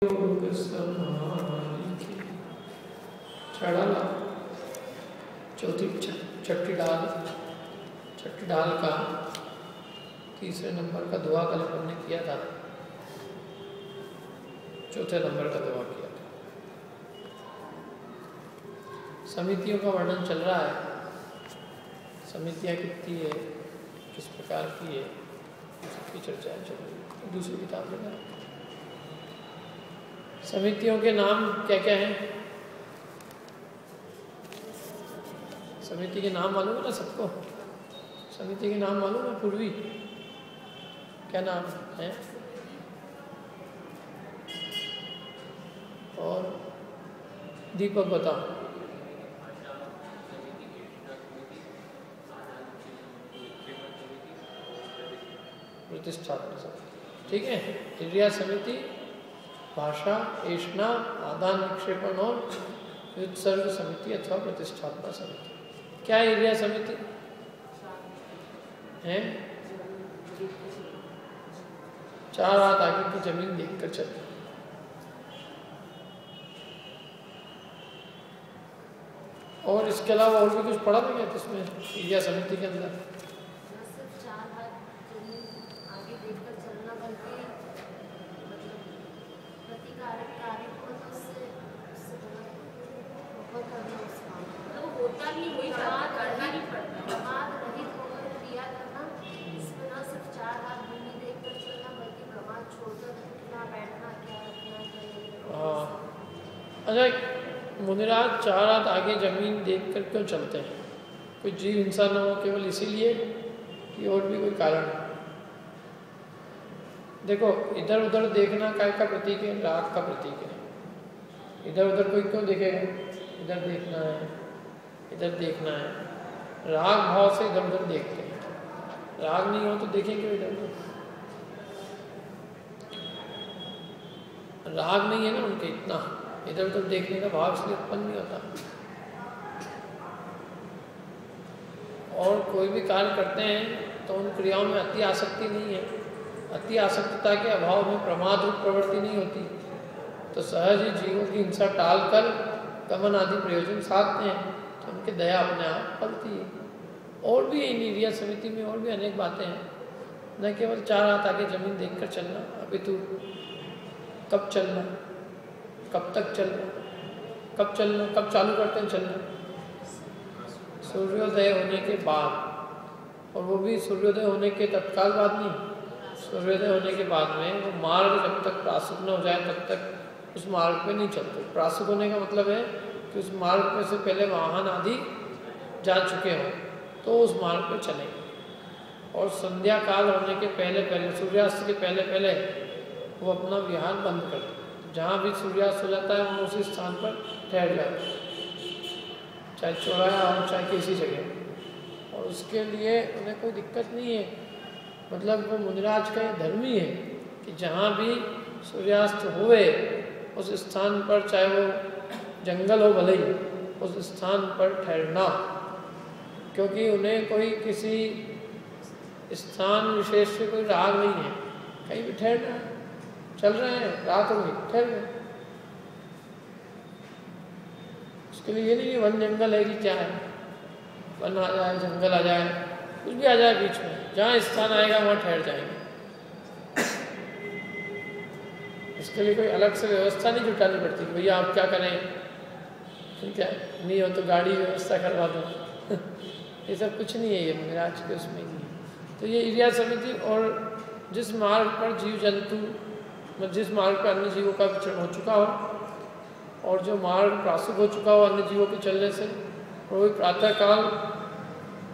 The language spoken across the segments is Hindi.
चढ़ाला चौथी छठी ढाल का तीसरे नंबर का दुआ कल हमने किया था, चौथे नंबर का दुआ किया था। समितियों का वर्णन चल रहा है, समितियाँ कितनी है, किस प्रकार की है, सबकी चर्चाएं चल रही है। दूसरी किताब में समितियों के नाम क्या क्या हैं? समिति के नाम मालूम है ना सबको? समिति के नाम मालूम है? पूर्वी क्या नाम है? और दीपक बताओ। प्रतिष्ठापना समिति, ठीक है। क्रिया समिति, भाषा, ऐष्णा, आदान निक्षेपण और व्युत्सर्ग समिति अथवा प्रतिष्ठापना समिति। क्या है क्रिया समिति? है 4 हाथ आगे की जमीन देखकर चलना। और इसके अलावा और भी कुछ पढ़ा था क्या इसमें क्रिया समिति के अंदर? अच्छा, मुनिराज 4 हाथ आगे जमीन देखकर क्यों चलते हैं? कोई जीव हिंसा न हो केवल इसीलिए कि और भी कोई कारण है? देखो, इधर उधर देखना काय का प्रतीक है? राग का प्रतीक है। इधर उधर कोई क्यों देखेगा? इधर देखना है, इधर देखना है। राग भाव से इधर उधर देखते हैं। राग नहीं हो तो देखेंगे इधर उधर। राग नहीं है ना उनके इतना, इधर उधर देखने का भाव इसलिए उत्पन्न नहीं होता। और कोई भी कार्य करते हैं तो उन क्रियाओं में अति आसक्ति नहीं है। अति आसक्तता के अभाव में प्रमाद रूप प्रवृत्ति नहीं होती, तो सहज ही जीवों की हिंसा टालकर गमन आदि प्रयोजन साधते हैं, तो उनकी दया अपने आप फलती है। और भी इन क्रिया समिति में और भी अनेक बातें हैं, न केवल 4 हाथ आगे जमीन देखकर चलना, अभी तू कब चलना, कब तक चलना, कब चलना, कब चालू करते हैं चलना? सूर्योदय होने के बाद, और वो भी सूर्योदय होने के तत्काल बाद नहीं, सूर्योदय होने के बाद में वो मार्ग जब तक प्रासुक न हो जाए तब तक उस मार्ग पे नहीं चलते। प्रासुक होने का मतलब है कि उस मार्ग पे से पहले वाहन आदि जा चुके हों तो उस मार्ग पे चलेंगे। और संध्या काल होने के पहले पहले, सूर्यास्त के पहले पहले वो अपना विहार बंद कर देते। जहाँ भी सूर्यास्त हो जाता है वो उसी स्थान पर ठहर जाते हैं, चाहे चौराहा हो चाहे किसी जगह। और उसके लिए उन्हें कोई दिक्कत नहीं है, मतलब वो मुनिराज का ये धर्म ही है कि जहाँ भी सूर्यास्त हुए उस स्थान पर, चाहे वो जंगल हो भले ही, उस स्थान पर ठहरना। क्योंकि उन्हें कोई किसी स्थान विशेष से कोई राग नहीं है, कहीं भी ठहरना है। चल रहे हैं, रात हो गई, ठहर गए। उसके लिए ये नहीं कि वन जंगल है कि क्या है, वन आ जाए, जंगल आ जाए, कुछ भी आ जाए बीच में, जहाँ स्थान आएगा वहाँ ठहर जाएंगे। इसके लिए कोई अलग से व्यवस्था नहीं जुटानी पड़ती कि भैया आप क्या करें, ठीक है, नहीं हो तो गाड़ी व्यवस्था करवा दो ये सब कुछ नहीं है, ये मुनिराज के उसमें नहीं है। तो ये क्रिया समिति, और जिस मार्ग पर जीव जंतु, जिस मार्ग पर अन्य जीवों का विचरण हो चुका हो, और जो मार्ग प्रासुक हो चुका हो अन्य जीवों के चलने से, और वही प्रातःकाल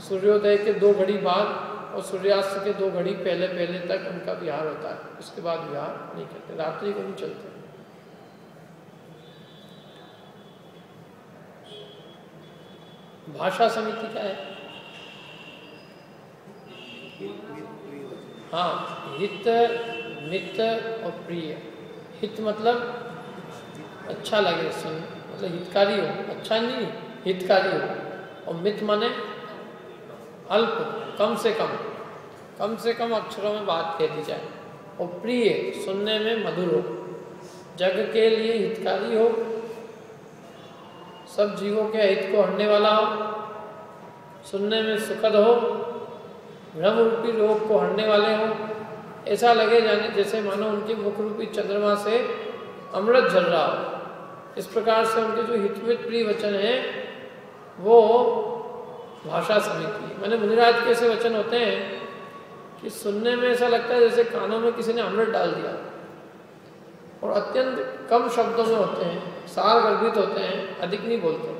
सूर्योदय के 2 घड़ी बाद और सूर्यास्त के 2 घड़ी पहले पहले तक उनका विहार होता है। उसके बाद विहार नहीं करते, रात्रि को नहीं चलते। भाषा समिति क्या है? हाँ, हित, मित और प्रिय। हित मतलब अच्छा लगे सुन, मतलब हितकारी हो, अच्छा नहीं हितकारी हो। और मित माने अल्प, कम से कम अक्षरों में बात कह दी जाए। और प्रिय, सुनने में मधुर हो। जग के लिए हितकारी हो, सब जीवों के हित को हरने वाला हो, सुनने में सुखद हो, भ्रम रूपी रोग को हरने वाले हो, ऐसा लगे जाने जैसे मानो उनके मुख रूपी चंद्रमा से अमृत झल रहा हो। इस प्रकार से उनके जो हितवित प्रिय वचन हैं वो भाषा समिति। मैंने मुनिराज के ऐसे वचन होते हैं कि सुनने में ऐसा लगता है जैसे कानों में किसी ने अमृत डाल दिया, और अत्यंत कम शब्दों में होते हैं, सार गर्भित होते हैं, अधिक नहीं बोलते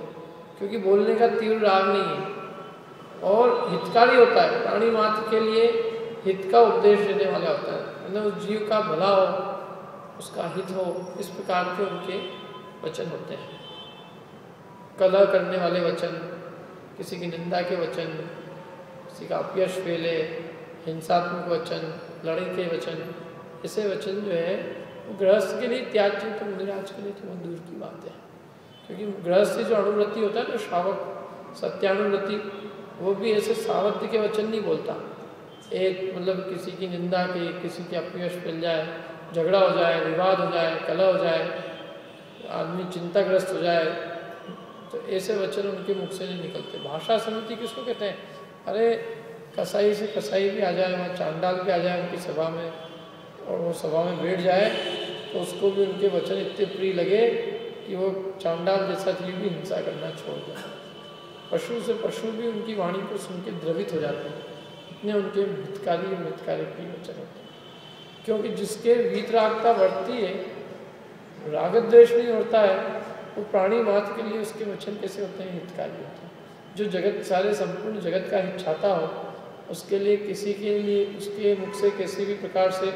क्योंकि बोलने का तीव्र राग नहीं है, और हितकारी होता है, प्राणी मात्र के लिए हित का उपदेश देने वाला होता है, मतलब उस जीव का भला हो, उसका हित हो, इस प्रकार के उनके वचन होते हैं। कलह करने वाले वचन, किसी की निंदा के वचन, किसी का अपयश फेले, हिंसात्मक वचन, लड़ाई के वचन, ऐसे वचन जो है वो गृहस्थ के लिए त्याज्य, तो मुनिराज के लिए तो बहुत दूर की बात है। क्योंकि गृहस्थ जो अनुवृत्ति होता है ना, श्रावक सत्यानुवृत्ति, वो भी ऐसे सावध्य के वचन नहीं बोलता। एक मतलब किसी की निंदा की, किसी के अपयश फैल जाए, झगड़ा हो जाए, विवाद हो जाए, कलह हो जाए, आदमी चिंताग्रस्त हो जाए, तो ऐसे वचन उनके मुख से नहीं निकलते। भाषा समिति किसको कहते हैं? अरे कसाई से कसाई भी आ जाए, वहाँ चांडाल भी आ जाए उनकी सभा में, और वो सभा में बैठ जाए तो उसको भी उनके वचन इतने प्रिय लगे कि वो चांडाल जैसा जीव भी हिंसा करना छोड़ जाए। पशु से पशु भी उनकी वाणी को सुन के द्रवित हो जाते हैं, इतने उनके हितकारी और मितकारी प्रिय वचन होते हैं। क्योंकि जिसके वीतरागता बढ़ती है, रागद्वेष नहीं होता है, वो प्राणी मात्र के लिए उसके वचन कैसे होते हैं? हितकारी होते हैं। जो जगत सारे संपूर्ण जगत का हित चाहता हो, उसके लिए किसी के लिए उसके मुख से किसी भी प्रकार से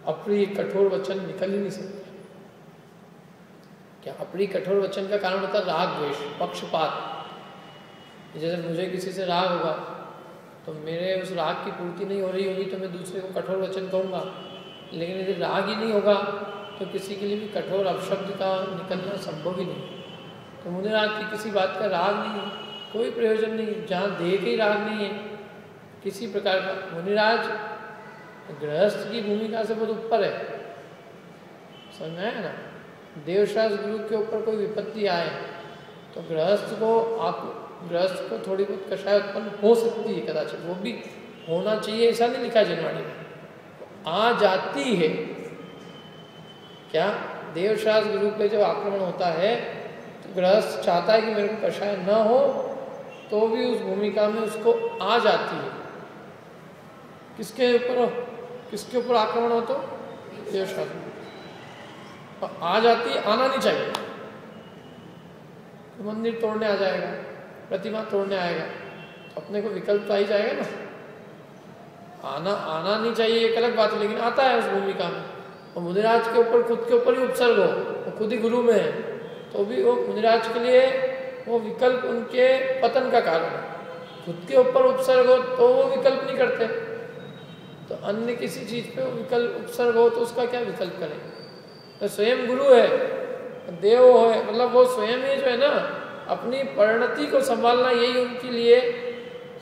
अप्रिय कठोर वचन निकल ही नहीं सकते। क्या अप्रिय कठोर वचन का कारण होता है? राग द्वेष, पक्षपात। जैसे मुझे किसी से राग होगा तो मेरे उस राग की पूर्ति नहीं हो रही होगी तो मैं दूसरे को कठोर वचन कहूँगा, लेकिन यदि राग ही नहीं होगा तो किसी के लिए भी कठोर अपशब्द का निकलना संभव ही नहीं। तो मुनिराज की किसी बात का राग नहीं है, कोई प्रयोजन नहीं, जहाँ देह के ही राग नहीं है किसी प्रकार का। मुनिराज गृहस्थ की भूमिका से बहुत ऊपर है, समझ में आया ना? देवशास्त्र गुरु के ऊपर कोई विपत्ति आए तो गृहस्थ को थोड़ी बहुत कषाय उत्पन्न हो सकती है कदाचित, वो भी होना चाहिए ऐसा नहीं लिखा जनवाणी में, आ जाती है। क्या देवशास्त्र गुरु पे जब आक्रमण होता है तो गृहस्थ चाहता है कि मेरे को कषाय न हो, तो भी उस भूमिका में उसको आ जाती है। किसके ऊपर आक्रमण हो? तो देवशास्त्र आ जाती है, आना नहीं चाहिए। तो मंदिर तोड़ने आ जाएगा, प्रतिमा तोड़ने आएगा, तो अपने को विकल्प तो आ ही जाएगा ना। आना नहीं चाहिए एक अलग बात है, लेकिन आता है उस भूमिका में। और मुनिराज के ऊपर खुद के ऊपर ही उपसर्ग हो, वो खुद ही गुरु में है, तो भी वो मुनिराज के लिए वो विकल्प उनके पतन का कारण है। खुद के ऊपर उपसर्ग हो तो वो विकल्प नहीं करते, तो अन्य किसी चीज पे विकल्प उपसर्ग हो तो उसका क्या विकल्प करें? तो स्वयं गुरु है, देव है, मतलब वो स्वयं ही जो है ना, अपनी परिणति को संभालना यही उनके लिए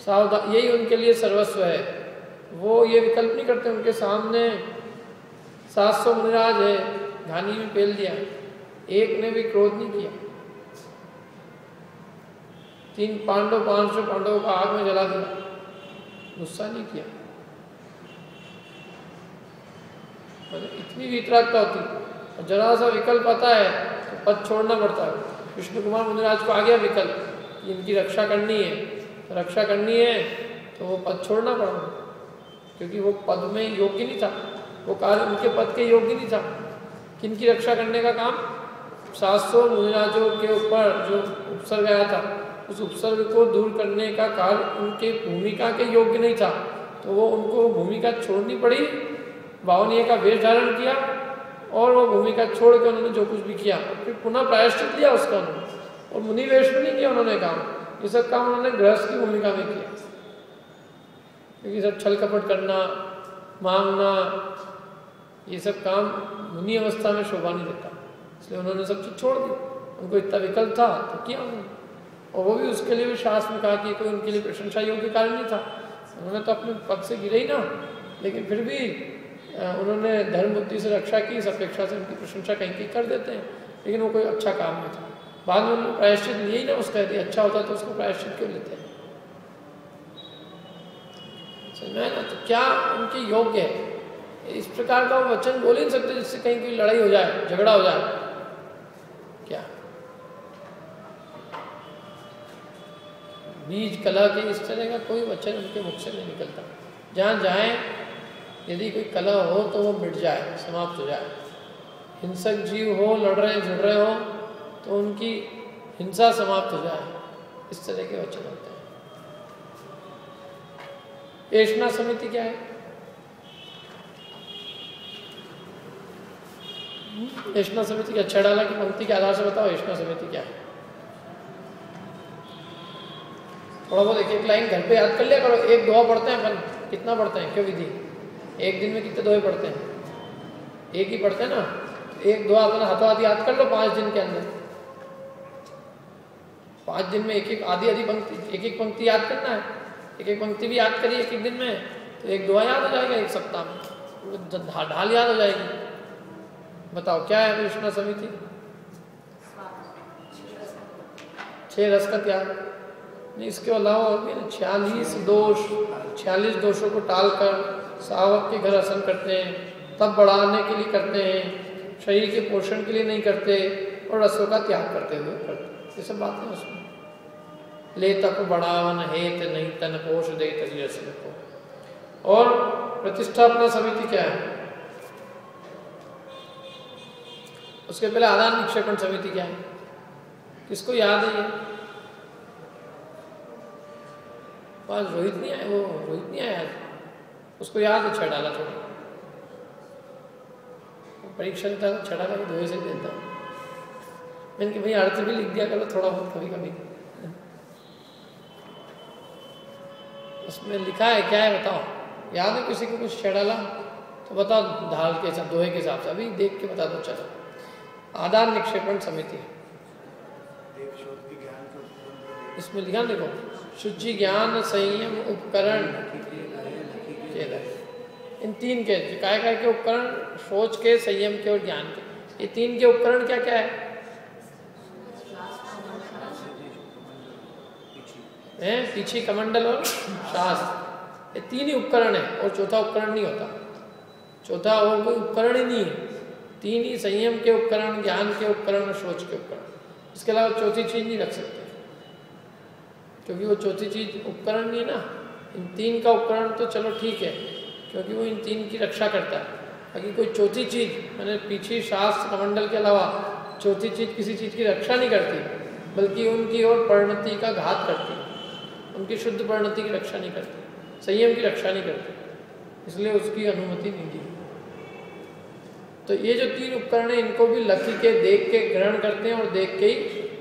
सावधान, यही उनके लिए सर्वस्व है। वो ये विकल्प नहीं करते। उनके सामने 700 मुनिराज है, घानी में पेल दिया, एक ने भी क्रोध नहीं किया। 500 पांडवों को आग में जला दिया, गुस्सा नहीं किया। मतलब इतनी वितरागता होती। और जरा सा विकल्प आता है तो पद छोड़ना पड़ता है। विष्णु कुमार मुनिराज को आ गया विकल्प कि इनकी रक्षा करनी है, तो रक्षा करनी है तो वो पद छोड़ना पड़ा, क्योंकि वो पद में योग्य नहीं था, वो कार्य उनके पद के योग्य नहीं था। किनकी रक्षा करने का काम? 700 मुनिराजों के ऊपर जो उपसर्ग आया था, उस उपसर्ग को दूर करने का कार्य उनके भूमिका के योग्य नहीं था, तो वो उनको भूमिका छोड़नी पड़ी। बावनीय का वेश धारण किया और वो भूमिका छोड़ के उन्होंने जो कुछ भी किया, फिर पुनः प्रायश्चित लिया उसका उन्होंने, और मुनि वेश में नहीं किया उन्होंने काम। ये सब काम उन्होंने गृहस्थ की भूमिका में किया, क्योंकि सब छल कपट करना, मांगना, ये सब काम मुनि अवस्था में शोभा नहीं देता, इसलिए उन्होंने सब चीज छोड़ दी। उनको इतना विकल्प था तो किया उन्होंने, और वो भी उसके लिए भी शास्त्र में कहा कि कोई उनके लिए प्रशंसा योग्य कार्य नहीं था। उन्होंने तो अपने पद से गिरे ही ना, लेकिन फिर भी उन्होंने धर्म बुद्धि से रक्षा की, इस अपेक्षा से उनकी प्रशंसा कहीं की कर देते हैं, लेकिन वो कोई अच्छा काम नहीं था। बाद में उन्होंने प्रायश्चित लिए ही ना उसका, यदि अच्छा होता तो उसको प्रायश्चित क्यों लेते हैं? समझ में ना? तो क्या उनके योग्य है? इस प्रकार का वो वचन बोल ही नहीं सकते जिससे कहीं कोई लड़ाई हो जाए, झगड़ा हो जाए। क्या बीज कलह के इस तरह का कोई वचन उनके मुख से नहीं निकलता। जहाँ जाए यदि कोई कलह हो तो वो मिट जाए, समाप्त हो जाए। हिंसक जीव हो, लड़ रहे झड़ रहे हो तो उनकी हिंसा समाप्त हो जाए, इस तरह के वचन होते हैं। ऐष्णा समिति क्या है? ऐष्णा समिति क्या? अच्छा डाला की पंक्ति के आधार से बताओ ऐष्णा समिति क्या है? थोड़ा बहुत एक लाइन घर पे याद कर लिया करो। एक दोहा पढ़ते हैं अपन, कितना पढ़ते हैं? क्यों विधि? एक दिन में कितने दोहे पढ़ते हैं? एक ही पढ़ते हैं ना। एक दोहा अपना हाथों हाथ याद कर लो 5 दिन के अंदर। 5 दिन में एक एक आधी पंक्ति, एक पंक्ति याद करना है। एक पंक्ति भी याद करिए एक दिन में, तो एक दोहा याद हो जाएगा एक सप्ताह में, ढाल याद हो जाएगी। बताओ क्या है ऐष्णा समिति? 6 रस का त्याग नहीं, इसके अलावा और भी 46 दोषों को टालकर सावक के घर आसन करते हैं, तब बढ़ाने के लिए करते हैं, शरीर के पोषण के लिए नहीं करते, और रसों का त्याग करते हुए करते। ये सब बातें उसमें। ले तप बढ़ावन हेत नहीं तन पोष दे तरी रस को। और प्रतिष्ठापना समिति क्या है? उसके पहले आदान निक्षेपण समिति क्या है? किसको याद है ये? आज रोहित नहीं आया, वो रोहित नहीं आया, उसको याद है? छह डाला थोड़ा परीक्षा देता है, छह डाला दोहे से देता हूँ मैंने कि भाई अर्थ भी लिख दिया करो थोड़ा बहुत कभी कभी। उसमें लिखा है क्या है बताओ? याद है किसी को कुछ? छह डाला तो बताओ, ढाल के हिसाब, दोहे के हिसाब से अभी देख के बता दो। चलो, आदान निक्षेपण समिति इसमें लिखा देखो, शुचि ज्ञान संयम उपकरण इन 3 के काय के उपकरण, सोच के, संयम के और ज्ञान के। ये 3 के उपकरण क्या क्या है? पीछे कमंडल और शास्त्र, ये 3 ही उपकरण है और चौथा उपकरण नहीं होता। चौथा और कोई उपकरण ही नहीं है। 3 ही संयम के उपकरण, ज्ञान के उपकरण और सोच के उपकरण। इसके अलावा चौथी चीज नहीं रख सकते, क्योंकि वो चौथी चीज उपकरण नहीं है ना। इन 3 का उपकरण तो चलो ठीक है, क्योंकि वो इन 3 की रक्षा करता है। बाकी कोई चौथी चीज मैंने पीछे शास्त्र कमंडल के अलावा चौथी चीज किसी चीज की रक्षा नहीं करती, बल्कि उनकी ओर परिणति का घात करती है। उनकी शुद्ध परिणति की रक्षा नहीं करती, संयम की रक्षा नहीं करती, इसलिए उसकी अनुमति नहीं दी। तो ये जो 3 उपकरण है, इनको भी लकी के देख के ग्रहण करते हैं और देख के ही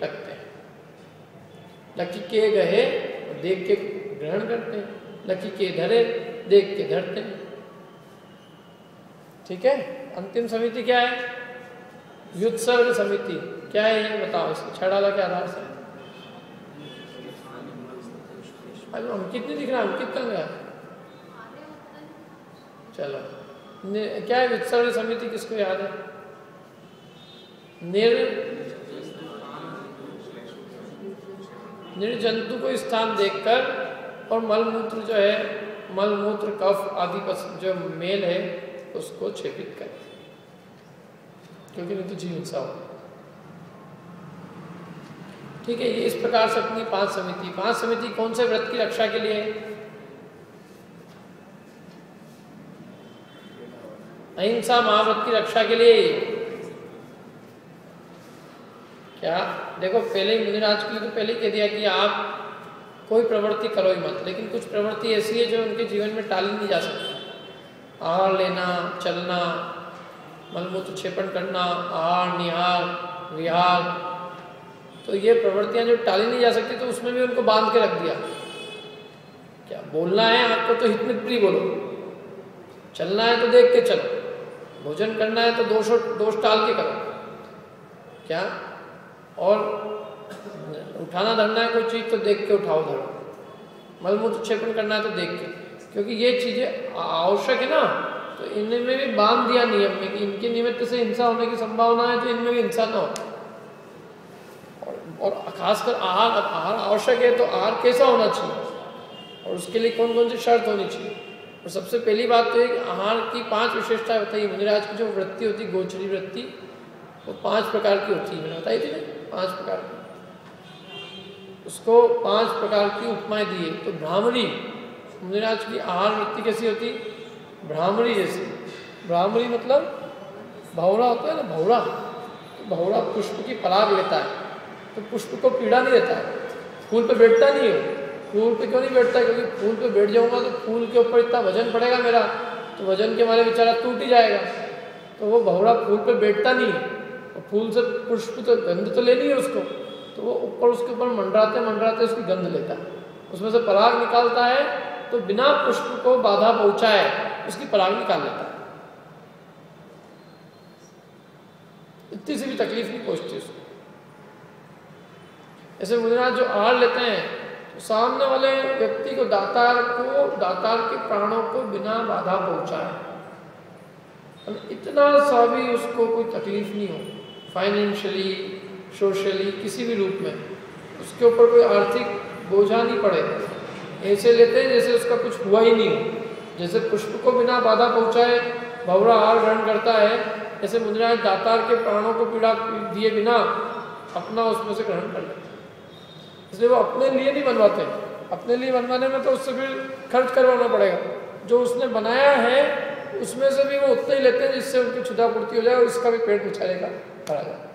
रखते हैं। लकी के गहे देख के ग्रहण करते हैं, लकी के धरे देख के धरते हैं। ठीक है। अंतिम समिति क्या है? व्युत्सर्ग समिति क्या है ये बताओ? इसको छह डाला के आधार से अंकित नहीं दिख रहा, अंकित कहाँ गया? चलो, क्या है व्युत्सर्ग समिति? किसको याद है? निर्जंतु को स्थान देखकर और मलमूत्र जो है, मलमूत्र कफ आदि जो मेल है उसको छेपित कर, क्योंकि नहीं तो जीव हिंसा हो। ठीक है। ये इस प्रकार से अपनी 5 समिति कौन से व्रत की रक्षा के लिए? अहिंसा महाव्रत की रक्षा के लिए। क्या देखो, पहले ही मुनिराज के लिए तो पहले ही कह दिया कि आप कोई प्रवृत्ति करो ही मत, लेकिन कुछ प्रवृत्ति ऐसी है जो उनके जीवन में टाली नहीं जा सकती। आहार लेना, चलना, मलमूत्र क्षेपण करना, आहार, निहार, विहार, तो ये प्रवृत्तियां जो टाली नहीं जा सकती, तो उसमें भी उनको बांध के रख दिया। क्या बोलना है आपको तो हितमित बोलो, चलना है तो देख के चलो, भोजन करना है तो दोष टाल के करो। क्या और उठाना धरना है कोई चीज तो देख के उठाओ धरो, मलमूत्र क्षेपण करना है तो देख के, क्योंकि ये चीजें आवश्यक है ना। तो इनमें भी बांध दिया नियम में कि इनके निमित्त से हिंसा होने की संभावना है, तो इनमें भी हिंसा न हो। और खासकर आहार आवश्यक है, तो आहार कैसा होना चाहिए और उसके लिए कौन कौन सी शर्त होनी चाहिए। और सबसे पहली बात तो है कि आहार की 5 विशेषताएं बताइए। मुनिराज की जो वृत्ति होती है, गोचरी वृत्ति, वो 5 प्रकार की होती है। मैंने बताई थी ना 5 प्रकार की, उसको 5 प्रकार की उपमाएं दी है। तो भ्रामरी, मुनिराज की आहार वृत्ति कैसी होती, भ्रामरी जैसी। भ्रामरी मतलब भौरा होता है ना, भौरा, तो भौरा पुष्प की पराग लेता है, तो पुष्प को पीड़ा नहीं देता है, फूल पे बैठता नहीं है। फूल पे क्यों नहीं बैठता है? क्योंकि फूल पे बैठ जाऊंगा तो फूल के ऊपर इतना वजन पड़ेगा मेरा, तो वजन के मारे बेचारा टूट ही जाएगा। तो वो भौरा फूल पे बैठता नहीं है, और फूल से पुष्प तो गंध तो लेनी है उसको, तो वो ऊपर उसके ऊपर मंडराते मंडराते उसकी गंध लेता है, उसमें से पराग निकालता है, तो बिना पुष्प को बाधा पहुंचाए उसकी पराग निकाल लेता है। इतनी सी भी तकलीफ नहीं पहुंचती उसको। ऐसे मुनिराज जो आहार लेते हैं, तो सामने वाले व्यक्ति को, दातार के प्राणों को बिना बाधा पहुंचाए, इतना सा भी उसको कोई तकलीफ नहीं हो, फाइनेंशियली, सोशली, किसी भी रूप में उसके ऊपर कोई आर्थिक बोझा नहीं पड़े। ऐसे लेते हैं जैसे उसका कुछ हुआ ही नहीं हो। जैसे पुष्प को बिना बाधा पहुंचाए भौरा आहार ग्रहण करता है, ऐसे मुनिराज दातार के प्राणों को पीड़ा दिए बिना अपना उसमें से ग्रहण कर लेते। इसलिए वो अपने लिए नहीं बनवाते। अपने लिए बनवाने में तो उससे फिर खर्च करवाना पड़ेगा। जो उसने बनाया है उसमें से भी वो उतना ही लेते हैं जिससे उनकी क्षुधापूर्ति हो जाए और इसका भी पेट बेचारेगा भरा जाए।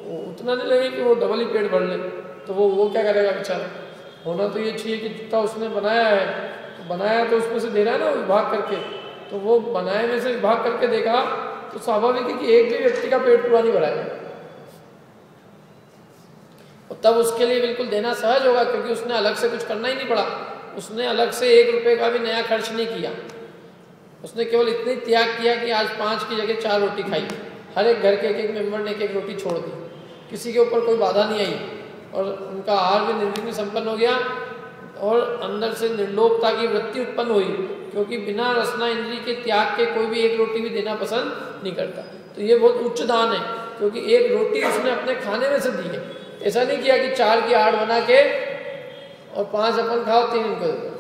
वो उतना नहीं लगे कि वो डबल ही पेट भर ले, तो वो क्या करेगा बेचारा। होना तो ये चाहिए कि जितना उसने बनाया है, तो बनाया तो उसमें से दे रहा है ना विभाग करके, तो वो बनाए में से विभाग करके देगा, तो स्वाभाविक है कि एक भी व्यक्ति का पेट पूरा नहीं भराएगा। और तब उसके लिए बिल्कुल देना सहज होगा, क्योंकि उसने अलग से कुछ करना ही नहीं पड़ा। उसने अलग से 1 रुपये का भी नया खर्च नहीं किया। उसने केवल इतनी त्याग किया कि आज 5 की जगह 4 रोटी खाई। हर एक घर के एक मेंबर ने 1 रोटी छोड़ दी, किसी के ऊपर कोई बाधा नहीं आई, और उनका आहार भी निर्विघ्न संपन्न हो गया, और अंदर से निर्लोभता की वृत्ति उत्पन्न हुई, क्योंकि बिना रसना इंद्रिय के त्याग के कोई भी 1 रोटी भी देना पसंद नहीं करता। तो ये बहुत उच्च दान है, क्योंकि 1 रोटी उसने अपने खाने में से दी है। ऐसा नहीं किया कि 4 की आड़ बना के और 5 अपन खाओ 3 इनको दे,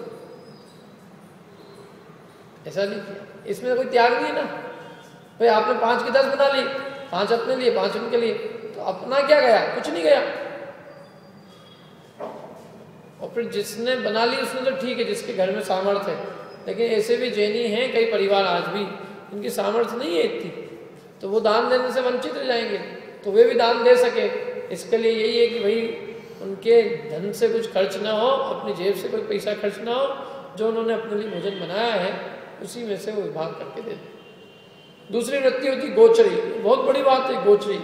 ऐसा नहीं किया। इसमें कोई त्याग नहीं है ना भाई। आपने 5 की 10 बना ली, 5 अपने लिए 5 उनके लिए, तो अपना क्या गया? कुछ नहीं गया। और फिर जिसने बना ली उसने तो ठीक है, जिसके घर में सामर्थ्य है। लेकिन ऐसे भी जैनी हैं कई परिवार आज भी, इनकी सामर्थ्य नहीं है इतनी, तो वो दान देने से वंचित रह जाएंगे। तो वे भी दान दे सके, इसके लिए यही है कि भाई उनके धन से कुछ खर्च ना हो, अपनी जेब से कोई पैसा खर्च ना हो, जो उन्होंने अपने लिए भोजन बनाया है उसी में से वो विभाग करके दे दे। दूसरी वृत्ति होती गोचरी। बहुत बड़ी बात है गोचरी।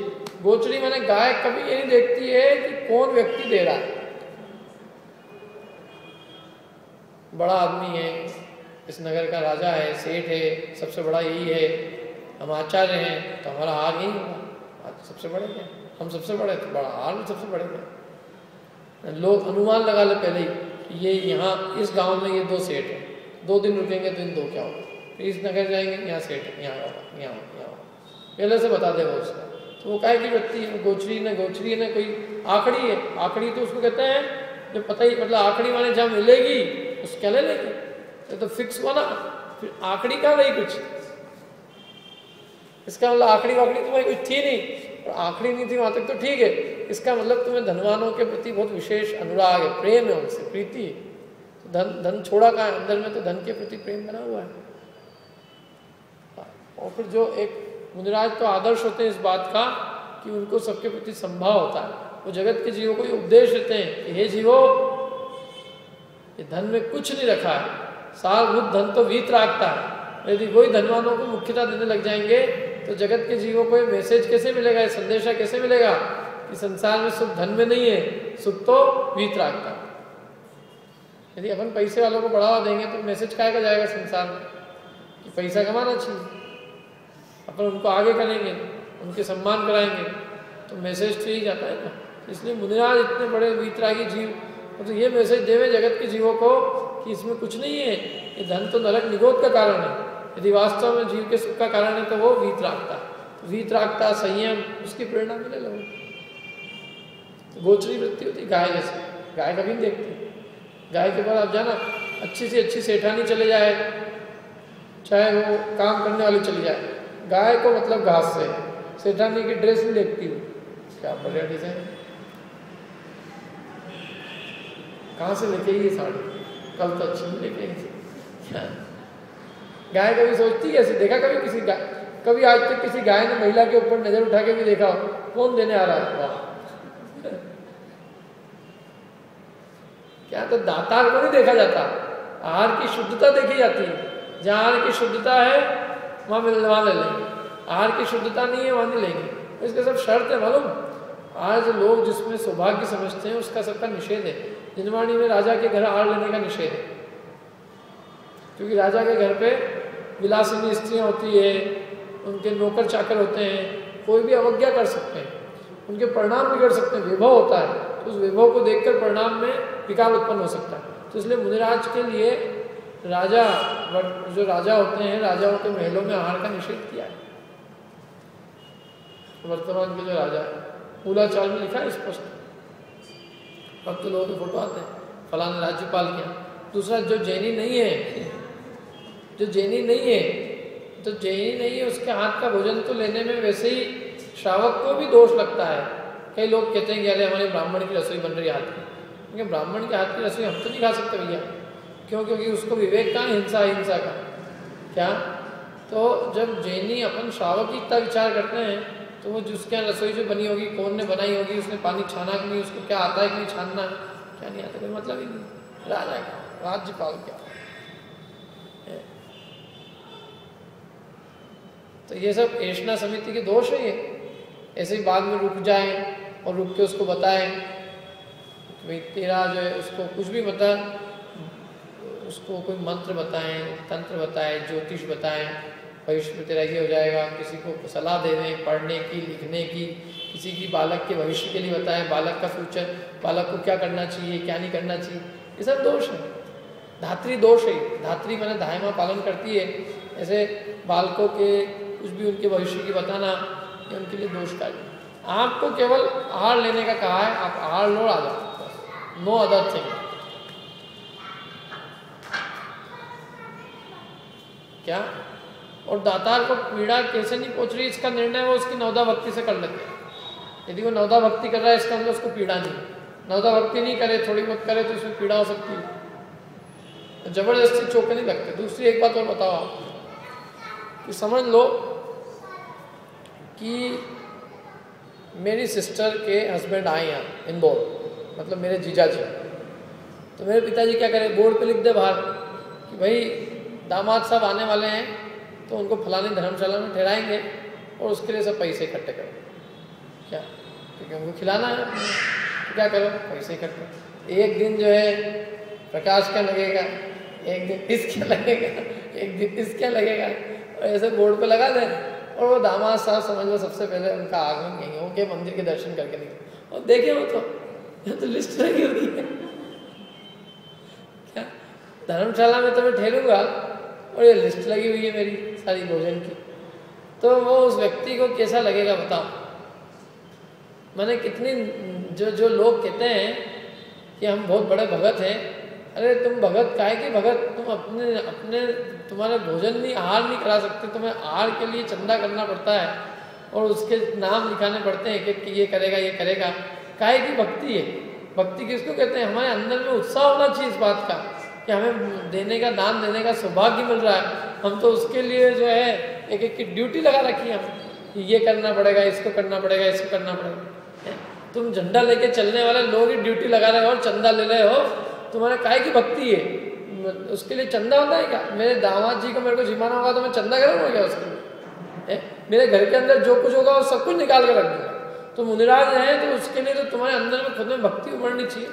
गोचरी माने गाय कभी ये नहीं देखती है कि कौन व्यक्ति दे रहा है। बड़ा आदमी है, इस नगर का राजा है, सेठ है, सबसे बड़ा यही है, हम आचार्य हैं, तो हमारा हार यही होगा। आज सबसे बड़े क्या, हम सबसे बड़े, तो बड़ा हार भी सबसे बड़े क्या। लोग अनुमान लगा ले पहले ही, ये यहाँ इस गांव में ये 2 सेठ हैं, 2 दिन रुकेंगे तो इन 2 क्या होगा, फिर इस नगर जाएंगे यहाँ सेठ है, यहाँ होगा, यहाँ होगा, पहले से बता देगा उसका। तो वो काय की व्यक्ति है, गोचरी है ना कोई आखड़ी है। आखड़ी तो उसको कहते हैं जो पता ही, मतलब आखड़ी माने जहाँ मिलेगी उस क्या ले लेंगे, तो फिक्स हुआ ना। फिर आखड़ी का नहीं कुछ, इसका मतलब आखड़ी वाखड़ी तुम्हारी कुछ थी नहीं, और आखड़ी नहीं थी वहां तक तो ठीक है। इसका मतलब तुम्हें धनवानों के प्रति बहुत विशेष अनुराग है, प्रेम है, उनसे प्रीति है। तो धन छोड़ा कहाँ है, अंदर में तो धन के प्रति प्रेम बना हुआ है। और फिर जो एक मुनिराज तो आदर्श होते हैं इस बात का कि उनको सबके प्रति संभाव होता है। वो जगत के जीवों को ये उपदेश देते हैं कि हे जीवो, ये धन में कुछ नहीं रखा है, सारभूत धन तो वीत राखता है। यदि वही धनवानों को मुख्यता देने लग जाएंगे तो जगत के जीवों को ये मैसेज कैसे मिलेगा, ये संदेशा कैसे मिलेगा कि संसार में सुख धन में नहीं है, सुख तो वीत राखता है। यदि अपन पैसे वालों को बढ़ावा देंगे तो मैसेज काहे का जाएगा संसार में कि पैसा कमाना चाहिए। अपन उनको आगे करेंगे, उनके सम्मान कराएंगे, तो मैसेज तो यही जाता है ना। इसलिए मुनिराज इतने बड़े वीतरागी जीव, तो ये मैसेज देवे जगत के जीवों को कि इसमें कुछ नहीं है, ये धन तो नरक निगोद का कारण है। यदि वास्तव में जीव के सुख का कारण है तो वो वीतरागता, वीतरागता संयम, उसकी प्रेरणा मिले लोगों को। गोचरी वृत्ति होती गाय जैसे, गाय कभी नहीं देखती। गाय के बाद आप जाना अच्छी से अच्छी सेठानी चले जाए, चाहे वो काम करने वाली चली जाए, गाय को मतलब घास से, सेठानी की ड्रेस नहीं देखती हो। क्या बढ़िया डिजाइन, कहाँ से लेके ये साड़ी, कल तो अच्छी नहीं लेके आई थी। गाय कभी सोचती है ऐसे, देखा कभी किसी गाय, कभी आज तक किसी गाय ने महिला के ऊपर नजर उठा के भी देखा हो? कौन देने आ रहा है? वाह, क्या तो दातार को नहीं देखा जाता, आहार की शुद्धता देखी जाती है। जहाँ आहार की शुद्धता है वहाँ ले लेंगे, आहार की शुद्धता नहीं है वहाँ नहीं लेंगे। इसके सब शर्त है मालूम। आज लोग जिसमें सौभाग्य समझते हैं उसका सबका निषेध है। जिनवाणी में राजा के घर आहार लेने का निषेध है, क्योंकि राजा के घर पे विलासिनी स्त्रियाँ होती है, उनके नौकर चाकर होते हैं, कोई भी अवज्ञा कर सकते हैं, उनके परिणाम बिगड़ सकते हैं, वैभव होता है, तो उस वैभव को देखकर परिणाम में विकार उत्पन्न हो सकता है। तो इसलिए मुनिराज के लिए राजा, जो राजा होते हैं, राजाओं के महलों में आहार का निषेध किया है। वर्तमान के जो राजा है, मूलाचार में लिखा है स्पष्ट। अब तो लोगों के फोटो आते हैं, फलाना राज्यपाल किया। दूसरा, जो जैनी नहीं है, जो जैनी नहीं है, तो जैनी नहीं है उसके हाथ का भोजन तो लेने में वैसे ही श्रावक को भी दोष लगता है। कई लोग कहते हैं कि अरे हमारे ब्राह्मण की रसोई बन रही है हाथ की, क्योंकि ब्राह्मण के हाथ की रसोई हम तो नहीं खा सकते भैया। क्यों? क्योंकि उसको विवेक कहाँ, हिंसा का क्या। तो जब जैनी अपन श्रावक की इतना विचार करते हैं, तो वो जिसके यहाँ रसोई जो बनी होगी, कौन ने बनाई होगी, उसने पानी छाना कि नहीं, उसको क्या आता है कि नहीं छानना, क्या नहीं आता, कोई मतलब ही नहीं। राजा क्या, राज्यपाल क्या। तो ये सब ऐष्णा समिति के दोष है। ये ऐसे ही बाद में रुक जाए और रुक के उसको बताएं कि भाई तेरा जो है, उसको कुछ भी बता, उसको कोई मंत्र बताएं, तंत्र बताएं, ज्योतिष बताएं, भविष्य में तेरा ये हो जाएगा। किसी को सलाह दे दें पढ़ने की, लिखने की, किसी की बालक के भविष्य के लिए बताएं, बालक का फ्यूचर, बालक को क्या करना चाहिए, क्या नहीं करना चाहिए। ये सब दोष है, धात्री दोष है। धात्री मैंने धायमा पालन करती है, ऐसे बालकों के कुछ भी उनके भविष्य की बताना, ये उनके लिए दोषकारी। आपको केवल आहार लेने का कहा है, आप आहार लो, आ जाओ, नो अदर थिंग। क्या? और दातार को पीड़ा कैसे नहीं पहुंच रही, इसका निर्णय वो उसकी नवदा भक्ति से कर लेते हैं। यदि वो नवदा भक्ति कर रहा है, इसका अंदर उसको पीड़ा नहीं। नवदा भक्ति नहीं करे, थोड़ी बहुत करे, तो उसमें पीड़ा हो सकती है। जबरदस्ती चौके नहीं लगते। दूसरी एक बात और बताओ आप, कि समझ लो कि मेरी सिस्टर के हस्बैंड आए यहाँ इंदौर, मतलब मेरे जीजा जी, तो मेरे पिताजी क्या करें, बोर्ड पे लिख दे बाहर कि भाई दामाद साहब आने वाले हैं, तो उनको फलानी धर्मशाला में ठहराएंगे और उसके लिए सब पैसे इकट्ठे करो। क्या? क्योंकि उनको खिलाना है, तो क्या करो, पैसे इकट्ठे। एक दिन जो है प्रकाश का लगेगा, एक दिन इसका लगेगा, एक दिन इसका लगेगा, और ऐसे बोर्ड पे लगा दें। और वो दामाद साहब समझ लो सबसे पहले उनका आगमन कहेंगे, उनके मंदिर के दर्शन करके निकले और देखे वो तो लिस्ट लगी हुई है। क्या? धर्मशाला में तो मैं ठहरूंगा और ये लिस्ट लगी हुई है मेरी सारी भोजन की, तो वो उस व्यक्ति को कैसा लगेगा बताओ। मैंने कितनी जो लोग कहते हैं कि हम बहुत बड़े भगत हैं, अरे तुम भगत काहे की भगत, तुम अपने तुम्हारे भोजन नहीं, आहार नहीं करा सकते, तुम्हें आहार के लिए चंदा करना पड़ता है और उसके नाम लिखाने पड़ते हैं कि ये करेगा ये करेगा। काहे की भक्ति है? भक्ति किसको कहते हैं? हमारे अंदर में उत्साह होना चाहिए इस बात का कि हमें देने का, दान देने का सौभाग्य मिल रहा है। हम तो उसके लिए जो है एक एक की ड्यूटी लगा रखी है, हम ये करना पड़ेगा, इसको करना पड़ेगा, इसको करना पड़ेगा। तुम झंडा लेके चलने वाले लोग ही ड्यूटी लगा रहे हो और चंदा ले रहे हो, तुम्हारे काहे की भक्ति है? उसके लिए चंदा होता है क्या? मेरे दामाद जी को मेरे को जिमाना होगा तो मैं चंदा करूँगा क्या उसके लिए? मेरे घर के अंदर जो कुछ होगा वो सब कुछ निकाल के रख दूंगा। तो मुनिराज हैं तो उसके लिए तो तुम्हारे अंदर में खुद में भक्ति उमड़नी चाहिए।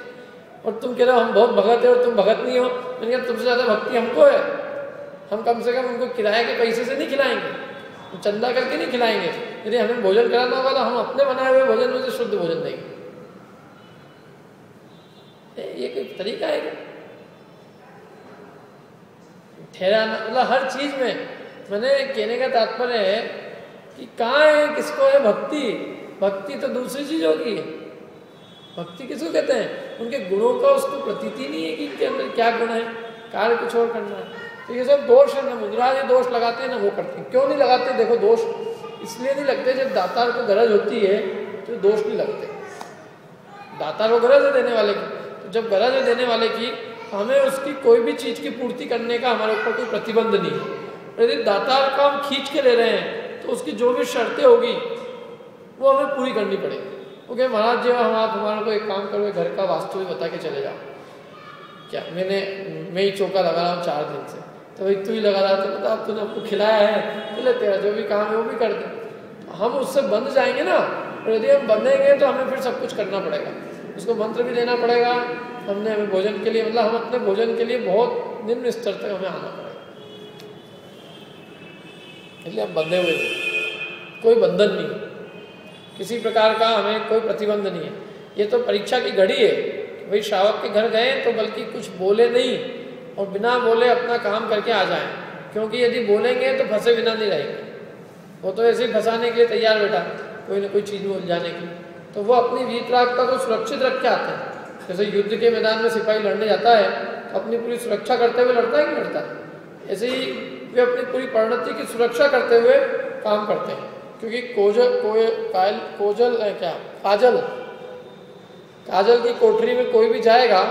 और तुम कह रहे हो हम बहुत भगत है और तुम भगत नहीं हो। मैंने कहा तुमसे ज़्यादा भक्ति हमको है। हम कम से कम उनको किराए के पैसे से नहीं खिलाएंगे, चंदा करके नहीं खिलाएंगे। यदि हमें भोजन कराना होगा तो हम अपने बनाए हुए भोजन में से शुद्ध भोजन देंगे। ये कोई तरीका है क्या? ठहराना, मतलब हर चीज में। मैंने कहने का तात्पर्य है कि कहाँ है, किसको है भक्ति? भक्ति तो दूसरी चीज होगी। भक्ति किसको कहते हैं? उनके गुणों का उसको प्रतीति नहीं है कि इनके अंदर क्या गुण है, कार्य कुछ और करना है। तो ये सब दोष है ना, मुद्रा ये दोष लगाते हैं ना वो करते हैं। क्यों नहीं लगाते? देखो दोष इसलिए नहीं लगते, जब दातार को गरज होती है तो दोष नहीं लगते। दातार को गरज है देने वाले की, तो जब गरज है देने वाले की, हमें उसकी कोई भी चीज की पूर्ति करने का हमारे ऊपर कोई प्रतिबंध नहीं है। यदि दातार का हम खींच के ले रहे हैं तो उसकी जो भी शर्तें होगी वो हमें पूरी करनी पड़ेगी। ओके महाराज जी, हम आप हमारे को एक काम करो, घर का वास्तु भी बता के चले जाओ। क्या मैं ही चौका लगा रहा हूँ 4 दिन से, तो भाई तू ही लगा रहा था, बता तूने आपको खिलाया है, चले तेरा जो भी काम है वो भी कर दे। हम उससे बंध जाएंगे ना, और यदि हम बंधेंगे तो हमें फिर सब कुछ करना पड़ेगा। उसको मंत्र भी देना पड़ेगा, हमें भोजन के लिए, मतलब हम अपने भोजन के लिए बहुत निम्न स्तर तक हमें आना पड़ेगा। इसलिए हम बंधे हुए नहीं, कोई बंधन नहीं, किसी प्रकार का हमें कोई प्रतिबंध नहीं है। ये तो परीक्षा की घड़ी है। भाई श्रावक के घर गए तो बल्कि कुछ बोले नहीं और बिना बोले अपना काम करके आ जाएं, क्योंकि यदि बोलेंगे तो फंसे बिना नहीं रहेंगे। वो तो ऐसे ही फंसाने के लिए तैयार बैठा, कोई ना कोई चीज़ में उलझाने की। तो वो अपनी वीतरागता को सुरक्षित रख के आते हैं। जैसे युद्ध के मैदान में सिपाही लड़ने जाता है तो अपनी पूरी सुरक्षा करते हुए लड़ता है कि लड़ता है, ऐसे ही वे अपनी पूरी परिणति की सुरक्षा करते हुए काम करते हैं। क्योंकि काजल की कोठरी में कोई भी जाएगा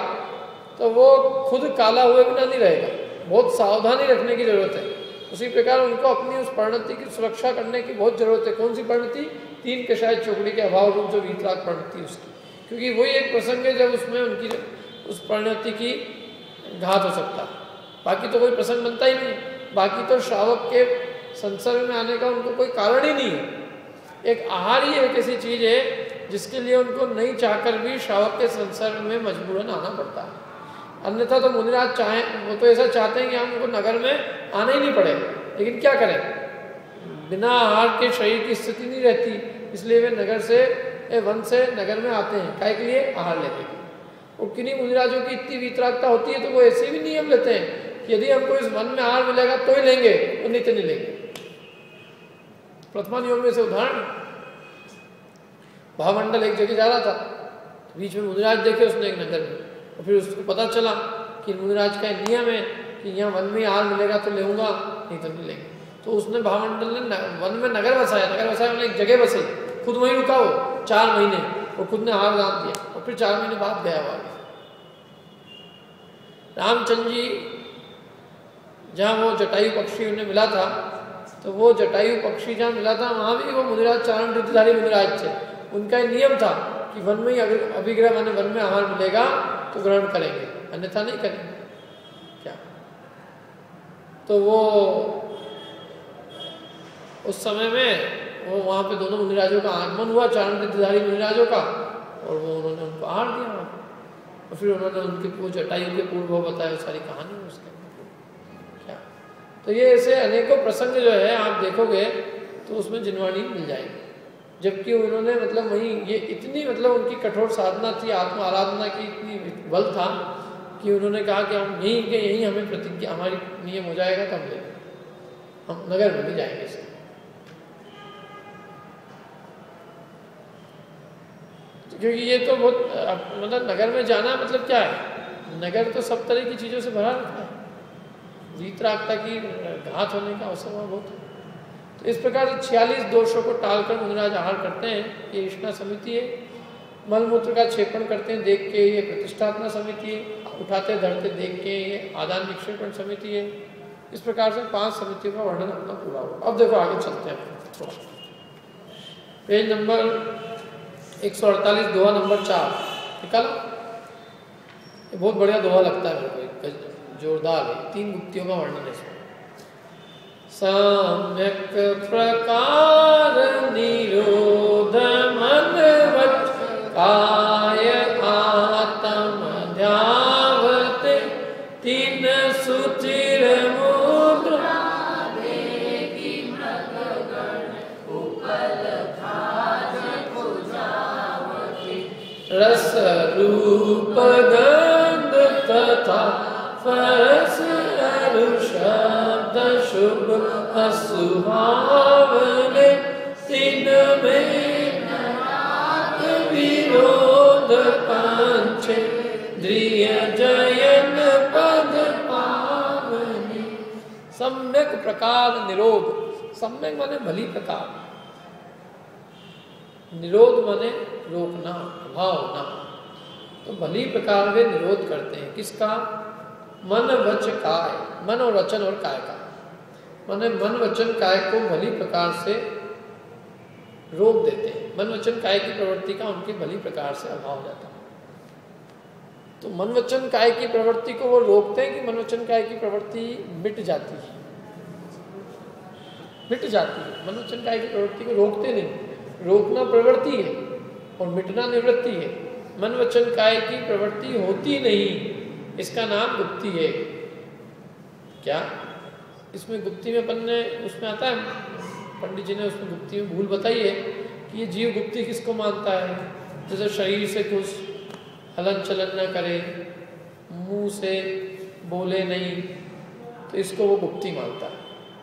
तो वो खुद काला हुए बिना नहीं रहेगा, बहुत सावधानी रखने की जरूरत है। उसी प्रकार उनको अपनी उस परिणति की सुरक्षा करने की बहुत जरूरत है। कौन सी परिणति? 3 के शायद चौकड़ी के अभाव रूप जो वीतराग परिणति उसकी, क्योंकि वही एक प्रसंग है जब उसमें उनकी उस परिणति की घात हो सकता है। बाकी तो कोई प्रसंग बनता ही नहीं। बाकी तो श्रावक के संसर्ग में आने का उनको कोई कारण ही नहीं है। एक आहार ही एक ऐसी चीज है जिसके लिए उनको नहीं चाहकर भी श्रावक के संसर्ग में मजबूरन आना पड़ता है। अन्यथा तो मुनिराज चाहे, वो तो ऐसा चाहते हैं कि हमको नगर में आना ही नहीं पड़े, लेकिन क्या करें, बिना आहार के शरीर की स्थिति नहीं रहती, इसलिए वे नगर से वन से नगर में आते हैं। काय के लिए? आहार लेते हैं। और किन्हीं मुनिराजों की इतनी वितरागता होती है तो वो ऐसे भी नियम लेते हैं कि यदि हमको इस वन में आहार मिलेगा तो ही लेंगे, और नहीं तो नहीं लेंगे। प्रथमा नियम में से उदाहरण, भावमंडल एक जगह जा रहा था, बीच में मुनिराज देखे उसने एक नगर में, और फिर उसको पता चला कि मुनिराज का नियम है कि यहाँ वन में आहार मिलेगा तो लेऊंगा, नहीं तो नहीं लेंगे। तो उसने भावमंडल ने वन में नगर बसाया। नगर बसाया मैंने एक जगह बसाई, खुद वहीं रुका वो 4 महीने, और खुद ने आहार दान दिया, और फिर 4 महीने बाद गया वो आगे। रामचंद्र जी जहाँ वो जटायु पक्षी उन्हें मिला था, तो वो जटायु पक्षी जहाँ मिला था वहाँ भी वो मुनिराज चारण ऋतुधारी मुनिराज थे। उनका नियम था कि वन में ही अभिग्रह माने वन में आहार मिलेगा तो ग्रहण करेंगे, अन्यथा नहीं करेंगे। क्या तो वो उस समय में वो वहाँ पे दोनों मुनिराजों का आगमन हुआ, चारण ऋतुधारी मुनिराजों का, और वो उन्होंने उनको आहार दिया वहाँ पे। और फिर उन्होंने उनके वो जटायु के पूर्व बताया सारी कहानी उसके। क्या तो ये ऐसे अनेकों प्रसंग जो है आप देखोगे तो उसमें जिनवाणी मिल जाएगी। जबकि उन्होंने मतलब वही ये इतनी मतलब उनकी कठोर साधना थी, आत्म आराधना की इतनी बल था कि उन्होंने कहा कि हम यहीं के यहीं हमें प्रतिज्ञा, हमारी नियम हो जाएगा तो हम लेंगे, हम नगर में नहीं जाएंगे इससे। क्योंकि ये तो बहुत मतलब नगर में जाना मतलब क्या है, नगर तो सब तरह की चीज़ों से भरा रहता है, वीतरागता की घात होने का अवसर वहाँ बहुत है। तो इस प्रकार से 46 दोषों को टालकर मुनिराज आहार करते हैं। ये ईष्णा समिति है। मलमूत्र का क्षेपण करते हैं देख के, ये प्रतिष्ठापना समिति है। उठाते धरते देख के, ये आदान विक्षेपण समिति है। इस प्रकार से 5 समितियों का वर्णन अपना पूरा हुआ। अब देखो आगे चलते हैं। पेज नंबर 148, दोहा नंबर 4 निकालो। ये बहुत बढ़िया दोहा लगता है मेरे को, जोरदार है। 3 गुप्तियों का वर्णन है इसमें। सम्यक प्रकार निरोध मन वच काय आत्म ध्यावत, तीन सुचिर मुद्रा देखी मृगगण उपल धाज पूजावती, रस रूप गंध तथा फरस अरुषा अशुभ असुहावने तीन में विरोध पांचे द्रिय जयन पद पावनी। सम्यक प्रकार निरोध, सम्यक माने भली प्रकार, निरोध माने रोकना, अभाव होना। तो भली प्रकार वे निरोध करते हैं किसका? मन वच काय, मन और वचन और काय का। माने मन वचन काय को भली प्रकार से रोक देते हैं। मन वचन काय की प्रवृत्ति का उनकी भली प्रकार से अभाव हो जाता है। तो मन वचन काय की प्रवृत्ति को वो रोकते हैं कि मन वचन काय की प्रवृत्ति मिट जाती है, मिट जाती है। मन वचन काय की प्रवृत्ति को रोकते नहीं, रोकना प्रवृत्ति है और मिटना निवृत्ति है। मन वचन काय की प्रवृत्ति होती नहीं, इसका नाम गुप्ती है। क्या इसमें गुप्ती में अपन ने उसमें आता है, पंडित जी ने उसमें गुप्ती में भूल बताई है कि ये जीव गुप्ती किसको मानता है? जैसे शरीर से कुछ हलन चलन न करे, मुंह से बोले नहीं, तो इसको वो गुप्ती मानता है।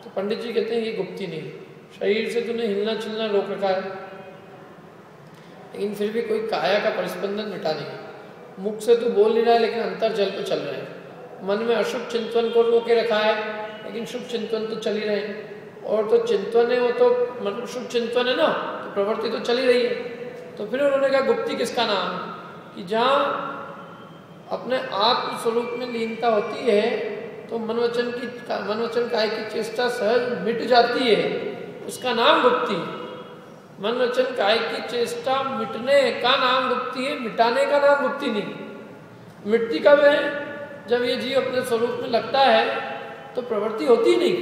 तो पंडित जी कहते हैं ये गुप्ती नहीं, शरीर से तूने हिलना चलना रोक रखा है, लेकिन फिर भी कोई काया का परिस्पंदन मिटा नहीं। मुख से तू बोल नहीं रहा है लेकिन अंतर जल पे चल रहे हैं। मन में अशुभ चिंतन को रोके रखा है लेकिन शुभ चिंतन तो चल ही रहे हैं। और तो चिंतन है वो तो मतलब शुभ चिंतन है ना, तो प्रवृत्ति तो चल ही रही है। तो फिर उन्होंने कहा गुप्ती किसका नाम? कि जहाँ अपने आत्म स्वरूप में लीनता होती है तो मन वचन काय की चेष्टा सहज मिट जाती है, उसका नाम गुप्ती। मन वचन काय की चेष्टा मिटने का नाम गुप्ती है, मिटाने का नाम गुप्ती नहीं। मिटती कब है? जब ये जीव अपने स्वरूप में लगता है तो प्रवृत्ति होती नहीं।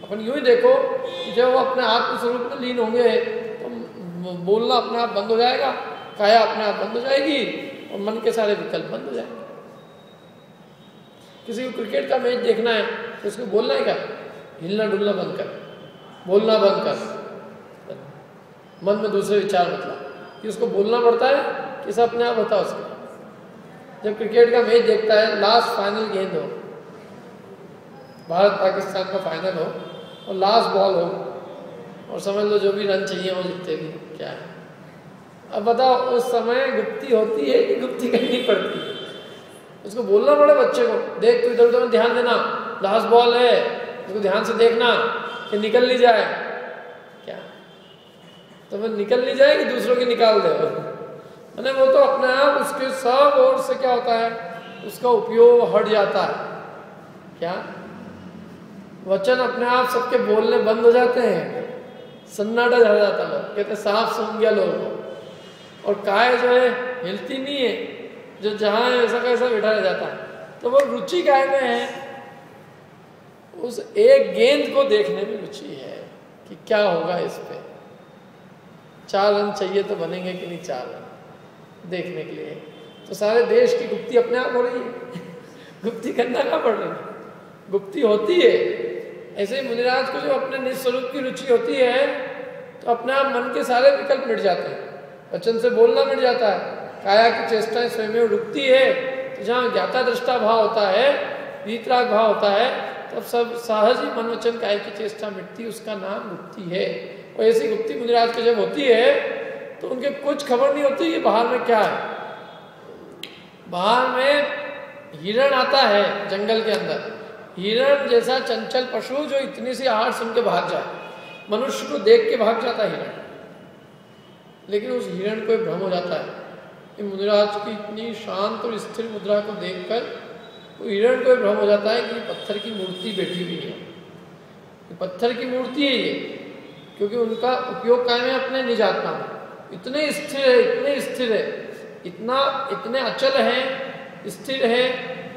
अपन यूं ही देखो कि जब वो अपने आत्म स्वरूप में लीन होंगे तो बोलना अपने आप बंद हो जाएगा, काया अपने आप बंद हो जाएगी और मन के सारे विकल्प बंद हो जाएंगे। किसी को क्रिकेट का मैच देखना है तो उसको बोलना है क्या? हिलना डुलना बंद कर, बोलना बंद कर, मन में दूसरे विचार मतलब कि उसको बोलना पड़ता है कि सब अपने आप होता है उसका। जब क्रिकेट का मैच देखता है, लास्ट फाइनल गेंद हो, भारत पाकिस्तान का फाइनल हो और लास्ट बॉल हो और समझ लो जो भी रन चाहिए वो जितने भी क्या है, अब बताओ उस समय गुप्ती होती है कि गुप्ती करनी पड़ती है? उसको बोलना पड़े बच्चे को, देख तू इधर उधर ध्यान देना, लास्ट बॉल है, उसको ध्यान से देखना कि निकल नहीं जाए। क्या तो वो निकल नहीं जाए कि दूसरों की निकाल दे? मैंने वो तो अपने आप उसके सब ओर से क्या होता है, उसका उपयोग हट जाता है। क्या वचन अपने आप सबके बोलने बंद हो जाते हैं, सन्नाटा झड़ जाता है, लोग कहते साफ सुन गया लोगों को। और काय जो है हिलती नहीं है, जो जहाँ ऐसा कैसा बैठा रह जाता है। तो वो रुचि काय में है, उस एक गेंद को देखने में रुचि है कि क्या होगा इस पे, 4 रन चाहिए तो बनेंगे कि नहीं 4 रन देखने के लिए। तो सारे देश की गुप्ती अपने आप हो रही है गुप्ती करना क्या पड़ रही है? गुप्ती होती है। ऐसे ही मुनिराज को जो अपने निज स्वरूप की रुचि होती है तो अपने आप मन के सारे विकल्प मिट जाते हैं, वचन से बोलना मिट जाता है, काया की चेष्टाएं स्वयं रुकती है। तो जहाँ ज्ञाता दृष्टा भाव होता है, वीतराग भाव होता है, तब सब सहज ही मन वचन काय की चेष्टा मिटती, उसका नाम गुप्ती है। और ऐसी गुप्ती मुनिराज की जब होती है तो उनके कुछ खबर नहीं होती कि बाहर में क्या है। बाहर में हिरण आता है जंगल के अंदर, हिरण जैसा चंचल पशु जो इतनी सी आहार सुन के भाग जाए, मनुष्य को देख के भाग जाता है हिरण, लेकिन उस हिरण को भ्रम हो जाता है कि मुनिराज की इतनी शांत और स्थिर मुद्रा को देखकर वो हिरण को भ्रम हो जाता है कि पत्थर की मूर्ति बैठी हुई है, पत्थर की मूर्ति है ये, क्योंकि उनका उपयोग काय में अपने निज आत्मा में इतने स्थिर है, इतने स्थिर है, इतने अचल है, स्थिर है,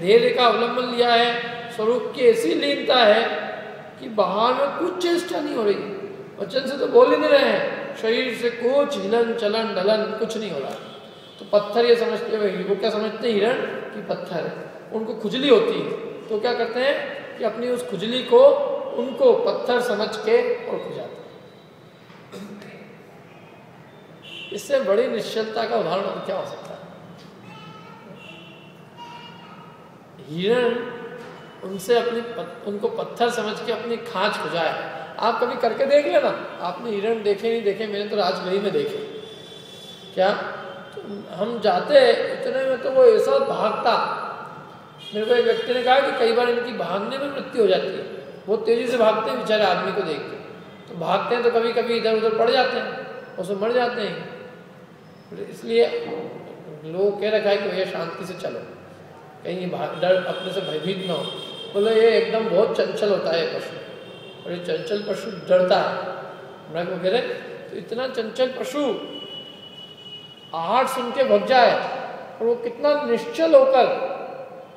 धैर्य का अवलंबन लिया है, स्वरूप की ऐसी लीनता है कि बाहर में कुछ चेष्टा नहीं हो रही, वचन से तो बोल ही नहीं रहे हैं, शरीर से कुछ हिलन चलन ढलन कुछ नहीं हो रहा। तो पत्थर ये समझते हैं, वो क्या समझते हैं हिरण की पत्थर है, उनको खुजली होती है तो क्या करते हैं कि अपनी उस खुजली को उनको पत्थर समझ के और खुजाते हैं। इससे बड़ी निश्चलता का उदाहरण क्या हो सकता है? हिरण उनसे उनको पत्थर समझ के अपनी खांच खुजाए। आप कभी करके देख लेना, आपने हिरण देखे नहीं देखे, मैंने तो राजगढ़ी में देखे। क्या तो हम जाते इतने में तो वो ऐसा भागता, मेरे को एक व्यक्ति ने कहा कि कई बार इनकी भागने में मृत्यु हो जाती है, बहुत तेजी से भागते हैं बेचारे आदमी को देख के, तो भागते हैं तो कभी कभी इधर उधर पड़ जाते हैं और सब मर जाते हैं। इसलिए लोग कह रखा है कि भैया शांति से चलो, कहीं डर अपने से भयभीत ना हो। बोलो ये एकदम बहुत चंचल होता है पशु, और ये चंचल पशु डरता है। मृग वगैरह तो इतना चंचल पशु आहट सुन के भग जाए, और वो कितना निश्चल होकर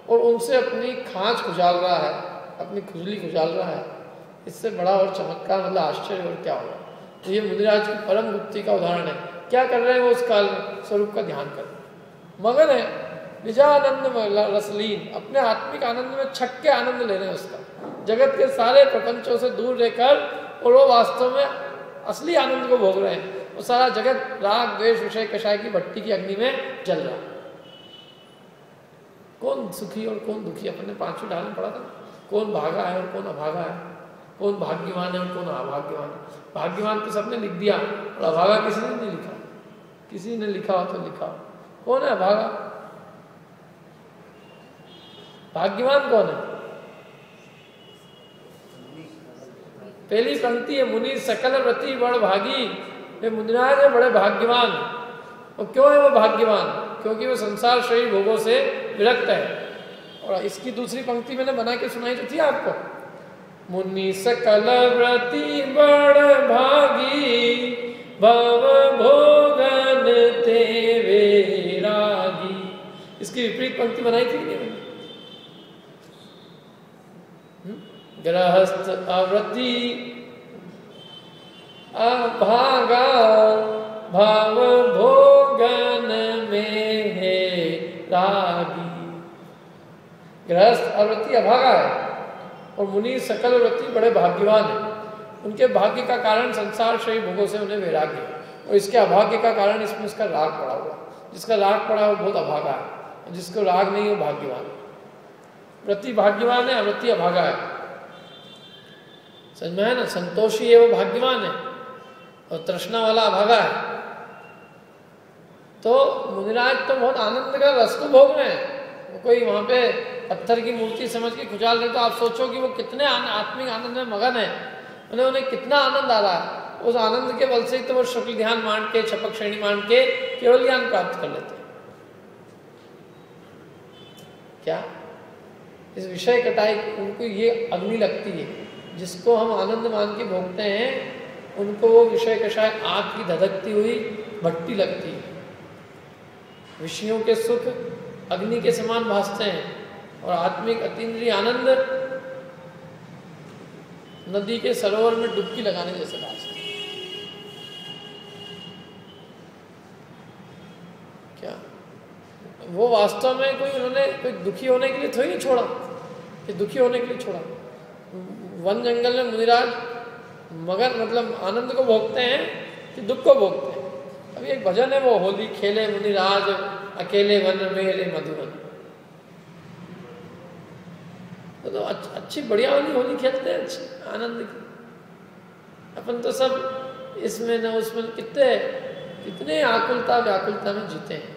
और उनसे अपनी खांच खुजाल रहा है, अपनी खुजली खुजाल रहा है। इससे बड़ा और चमत्कार मतलब आश्चर्य और क्या होगा। तो ये मुनिराज की परम गुप्ति का उदाहरण है। क्या कर रहे हैं वो उस काल में? स्वरूप का ध्यान कर मगन है, निजानंद में रसलीन, अपने आत्मिक आनंद में छक के आनंद ले रहे हैं उसका, जगत के सारे प्रपंचों से दूर रहकर, और वो वास्तव में असली आनंद को भोग रहे हैं। वो सारा जगत राग द्वेष विषय कषाय की भट्टी की अग्नि में जल रहा है। कौन सुखी और कौन दुखी, अपन ने पांचवी डाल में पढ़ा था। कौन भागा है और कौन अभागा है, कौन भाग्यवान है और कौन अभाग्यवान है। भाग्यवान तो सबने लिख दिया और अभागा किसी ने नहीं लिखा। किसी ने लिखा हो तो लिखा हो। कौन है अभागा? भाग्यवान कौन है? पहली पंक्ति है, मुनि सकल व्रति बड़ भागी। वे मुनिराज है बड़े भाग्यवान। और क्यों है वो भाग्यवान? क्योंकि वो संसार शरीर भोगों से विरक्त है। और इसकी दूसरी पंक्ति मैंने बना के सुनाई तो थी आपको। मुनि सकल व्रति बड़ भागी, भव भोगन ते वैरागी। इसकी विपरीत पंक्ति बनाई थी नहीं मैंने? गृहस्थ अव्रति अभागा, भाव भोगन में है रागी। गृहस्थ अव्रति अभागा है और मुनि सकल व्रति बड़े भाग्यवान है। उनके भाग्य का कारण संसार शरीर भोगों से उन्हें वैराग्य है, और इसके अभाग्य का कारण इसमें उसका राग पड़ा हुआ। जिसका राग पड़ा है वो बहुत अभागा है, और जिसको राग नहीं है वो भाग्यवान है। व्रति भाग्यवान है, अव्रति अभागा है। समझ में है ना? संतोषी है वो भाग्यवान है, और तृष्णा वाला अभागा है। तो मुनिराज तो बहुत आनंद का रस को भोग रहे हैं। वो कोई वहां पे पत्थर की मूर्ति समझ के खुजाल रहे, तो आप सोचो कि वो कितने आत्मिक आनंद में मगन है, उन्हें कितना आनंद आ रहा है। उस आनंद के बल से ही तो वो शुक्ल ध्यान मान के, छपक श्रेणी मान के केवल ज्ञान प्राप्त कर लेते हैं। क्या इस विषय कटाई उनको ये अग्नि लगती है, जिसको हम आनंद मान के भोगते हैं, उनको वो विषय कषाय आग की धधकती हुई भट्टी लगती है। विषयों के सुख अग्नि के समान भासते हैं, और आत्मिक अतीन्द्रिय आनंद नदी के सरोवर में डुबकी लगाने जैसे भासते हैं। क्या वो वास्तव में उन्होंने कोई दुखी होने के लिए थोड़ी नहीं छोड़ा, कि दुखी होने के लिए छोड़ा। वन जंगल में मुनिराज मगर मतलब आनंद को भोगते हैं कि दुख को भोगते हैं। अभी एक भजन है, वो होली खेले मुनिराज अकेले वन मेरे मधुबन। तो अच्छी बढ़िया वाली होली खेलते हैं, अच्छी आनंद की। अपन तो सब इसमें न उसमें कितने आकुलता व्याकुलता में जीते हैं।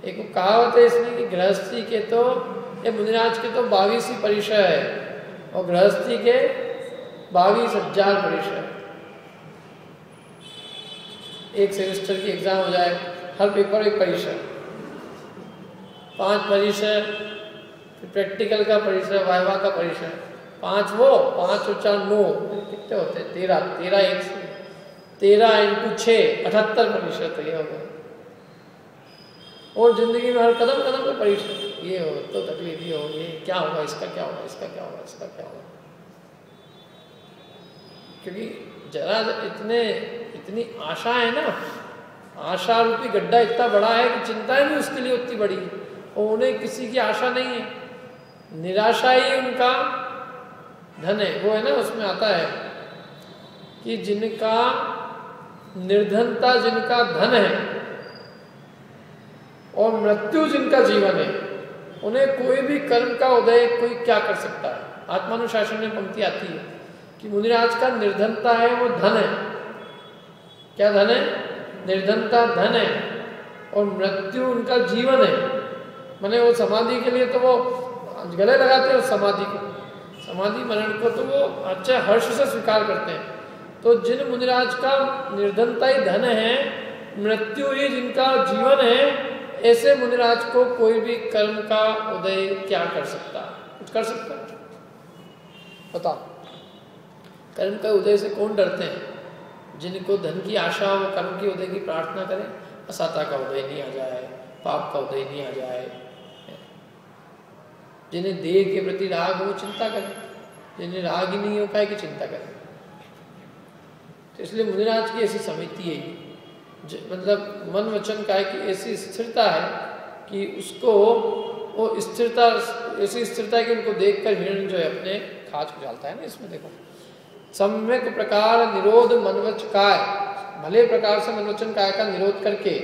एक कहावत है इसमें कि गृहस्थी के तो ये मुनिराज के तो 22 परिचय है, और गृहस्थी के 22,000 परिचय। एक सेमेस्टर की एग्जाम हो जाए, हर पेपर एक परिचय, 5 परिचय, फिर प्रैक्टिकल का परिचय, वाइवा का परिचय, 5 वो 5 और 4 9, कितने होते हैं? 13 एक से 13 × 6 78 परिचय तो ये हो गया। और जिंदगी में हर कदम कदम पे परिचय, ये हो तो तकलीफ, ये हो, ये क्या होगा, इसका क्या होगा, इसका क्या होगा, इसका क्या होगा। क्योंकि जरा इतनी आशा है ना, आशा रूपी गड्ढा इतना बड़ा है कि चिंताएं भी उसके लिए उतनी बड़ी है, और उन्हें किसी की आशा नहीं है। निराशा ही उनका धन है। वो है ना, उसमें आता है कि जिनका निर्धनता जिनका धन है और मृत्यु जिनका जीवन है, उन्हें कोई भी कर्म का उदय कोई क्या कर सकता है। आत्मानुशासन में पंक्ति आती है कि मुनिराज का निर्धनता है वो धन है। क्या धन है? निर्धनता धन है, और मृत्यु उनका जीवन है। माने वो समाधि के लिए तो वो गले लगाते हैं समाधि को, समाधि मरण को तो वो अच्छा हर्ष से स्वीकार करते हैं। तो जिन मुनिराज का निर्धनता ही धन है, मृत्यु ही जिनका जीवन है, ऐसे मुनिराज को कोई भी कर्म का उदय क्या कर सकता है? कुछ कर सकता है? बताओ। कर्म का उदय से कौन डरते हैं? जिनको धन की आशा हो, कर्म की उदय की प्रार्थना करें, असता का उदय नहीं आ जाए, पाप का उदय नहीं आ जाए। जिन्हें देह के प्रति राग हो चिंता करें, जिन्हें राग ही नहीं हो पाए कि चिंता करें। तो इसलिए मुनिराज की ऐसी समिति है, मतलब मन वचन का है कि ऐसी स्थिरता है कि उसको वो स्थिरता, ऐसी स्थिरता है कि उनको देखकर हिरण जो है अपने खाज को डालता है ना। इसमें देखो, सम्यक प्रकार निरोध मनवच काय, भले प्रकार से मनवचन काय का निरोध करके,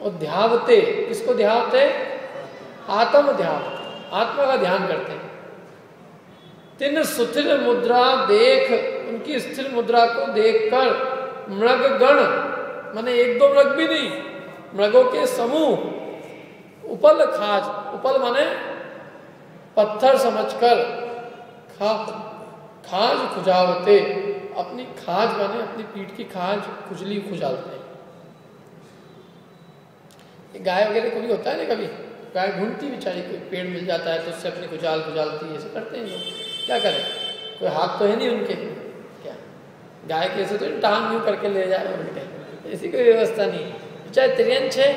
और ध्यावते, किसको ध्यावते? आत्म ध्यावते, आत्मा का ध्यान करते हैं। तिन सुथिर मुद्रा देख, उनकी स्थिर मुद्रा को देखकर मृग गण, माने एक दो मृग भी नहीं, मृगों के समूह, उपल खाज, उपल माने पत्थर समझकर, खाज खुजावते, अपनी खाज माने अपनी पीठ की खाज खुजली खुजालते हैं। गाय वगैरह को भी होता है ना, कभी गाय ढूंढती बेचारी, कोई पेड़ मिल जाता है तो उससे अपनी खुजाल खुजालती है, ऐसे करते हैं लोग। क्या करें, कोई हाथ तो है नहीं उनके, क्या गाय कैसे तो टांग यूं करके ले जाए उल्टे, ऐसी कोई व्यवस्था नहीं। चाहे त्रियंश है,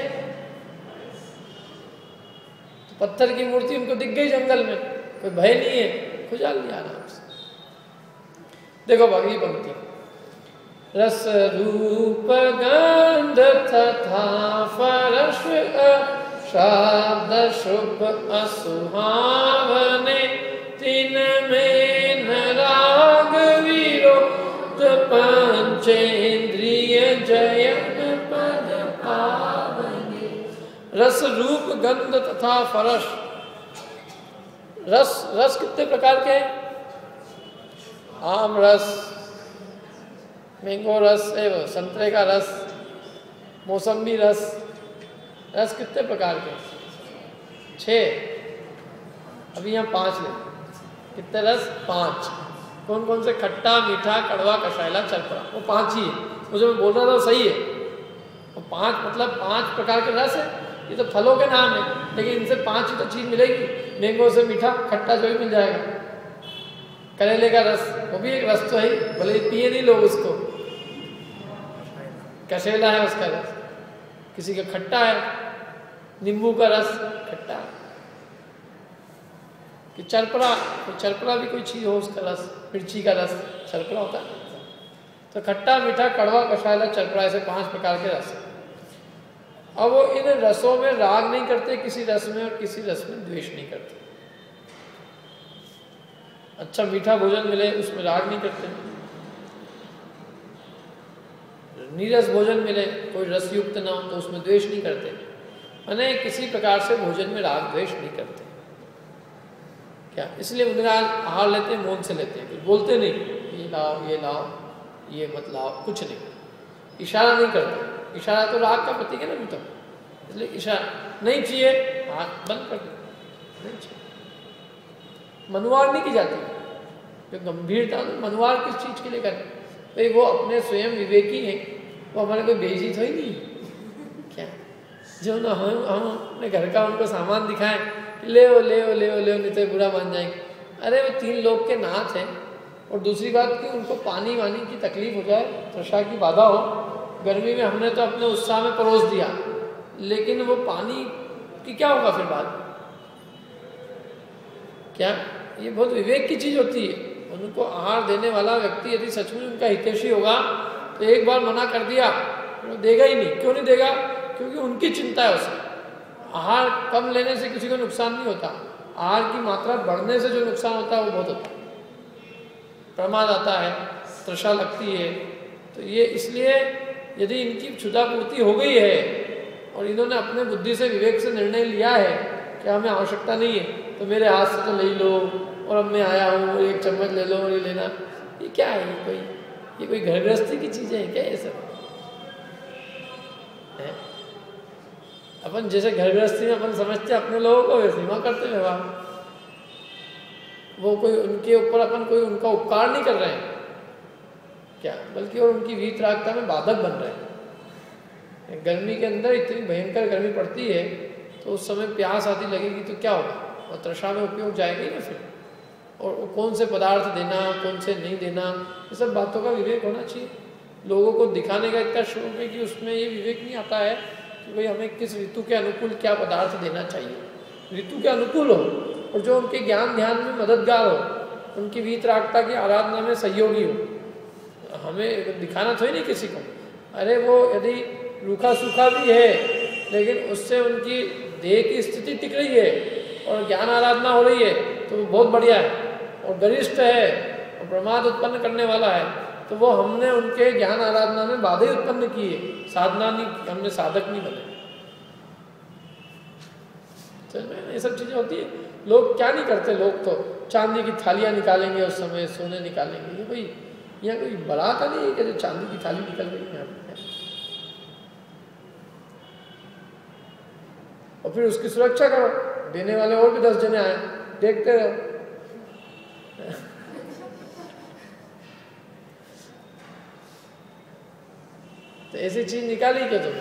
तो पत्थर की मूर्ति उनको दिख गई जंगल में, कोई भय नहीं है, खुजाल लिया आराम से। देखो अगली पंक्ति, रस रूप गंध तथा फरस शाब्द शुभ असुहावने, तीन में न राग विरोध पंचेन्द्रिय जयन पद पावने। रस रूप गंध तथा फरस, रस, रस कितने प्रकार के हैं? आम रस, मैंगो रस, संतरे का रस, मौसमी रस, रस कितने प्रकार के? 6। अभी यहाँ 5 ले, कितने रस? 5। कौन कौन से? खट्टा, मीठा, कड़वा, कषायला, चरपरा, वो 5 ही है। मुझे मैं बोल रहा था सही है, वो 5 मतलब 5 प्रकार के रस है। ये तो फलों के नाम है, लेकिन इनसे 5 ही तो चीज़ मिलेगी। मैंगो से मीठा, खट्टा जो भी मिल जाएगा, करेले का रस, वो भी एक रस तो है, भले पिए नहीं लोग उसको। कसेला है उसका रस, किसी का खट्टा है, नींबू का रस खट्टा है। कि चरपरा, तो चरपरा भी कोई चीज़ हो उसका रस, मिर्ची का रस चरपरा होता है। तो खट्टा, मीठा, कड़वा, कषायला, चरपरा, ऐसे 5 प्रकार के रस। अब वो इन रसों में राग नहीं करते किसी रस में, और किसी रस में द्वेष नहीं करते। अच्छा मीठा भोजन मिले उसमें राग नहीं करते, नीरस भोजन मिले कोई रस युक्त ना हो तो उसमें द्वेष नहीं करते। माने किसी प्रकार से भोजन में राग द्वेष नहीं करते। क्या इसलिए मुनिराज आहार लेते हैं, मौन से लेते हैं, कुछ बोलते नहीं, ये लाओ, ये मत लाओ, कुछ नहीं, इशारा नहीं करते। इशारा तो राग का प्रतीक है ना मित्र, इसलिए इशारा नहीं चाहिए, हाथ बंद कर दो, नहीं चाहिए। मनुवार नहीं की जाती, जो गंभीरता, मनुवार किस चीज़ के लिए करें भाई? वो अपने स्वयं विवेकी हैं, वो हमारे कोई बेइज्जत थोड़ी नहीं क्या? जो ना हम अपने घर का उनको सामान दिखाएं, ले ओ नहीं तो बुरा मान जाएंगे। अरे वो 3 लोग के नाथ हैं, और दूसरी बात कि उनको पानी वानी की तकलीफ हो जाए, तृषा की बाधा हो, गर्मी में हमने तो अपने उत्साह में परोस दिया, लेकिन वो पानी की क्या होगा फिर बात? क्या ये बहुत विवेक की चीज़ होती है। उनको आहार देने वाला व्यक्ति यदि सचमुच उनका हितैषी होगा तो एक बार मना कर दिया वो देगा ही नहीं। क्यों नहीं देगा? क्योंकि उनकी चिंता है उसे। आहार कम लेने से किसी को नुकसान नहीं होता, आहार की मात्रा बढ़ने से जो नुकसान होता है वो बहुत होता है, प्रमाद आता है, तृषा लगती है। तो ये इसलिए यदि इनकी क्षुधापूर्ति हो गई है और इन्होंने अपने बुद्धि से विवेक से निर्णय लिया है कि कि हमें आवश्यकता नहीं है तो मेरे हाथ से तो ले लो, और अब मैं आया हूँ एक चम्मच ले लो और ये लेना, ये क्या है? ये कोई घर गृहस्थी की चीज़ें हैं क्या ये सब? है? अपन जैसे घर गृहस्थी में अपन समझते अपने लोगों को, वैसे वहाँ करते व्यवहार। वो कोई उनके ऊपर अपन कोई उनका उपकार नहीं कर रहे हैं क्या, बल्कि और उनकी वीतरागता में बाधक बन रहे हैं। गर्मी के अंदर इतनी भयंकर गर्मी पड़ती है तो उस समय प्यास आदि लगेगी तो क्या होगा, और तृषा में उपयोग जाएगी ना फिर। और कौन से पदार्थ देना, कौन से नहीं देना, ये सब बातों का विवेक होना चाहिए। लोगों को दिखाने का इतना शौक है कि उसमें ये विवेक नहीं आता है कि भाई हमें किस ऋतु के अनुकूल क्या पदार्थ देना चाहिए। ऋतु के अनुकूल हो और जो उनके ज्ञान ध्यान में मददगार हो, उनकी वीतरागता की आराधना में सहयोगी हो। हमें दिखाना थोड़ी नहीं किसी को। अरे वो यदि रूखा सूखा भी है लेकिन उससे उनकी देह की स्थिति टिक रही है और ज्ञान आराधना हो रही है तो वो बहुत बढ़िया है और गरिष्ठ है और प्रमाद उत्पन्न करने वाला है, तो वो हमने उनके ज्ञान आराधना में बाधे उत्पन्न की है, साधना नहीं, हमने साधक नहीं बने। ये सब चीजें होती है। लोग क्या नहीं करते, लोग तो चांदी की थालियां निकालेंगे उस समय, सोने निकालेंगे। ये भाई यहाँ कोई बारात नहीं है कि जो चांदी की थाली निकल रही है यहाँ पे, और फिर उसकी सुरक्षा करो। देने वाले और भी 10 जने आए, देखते रहो। तो ऐसी चीज निकाली क्या तुम,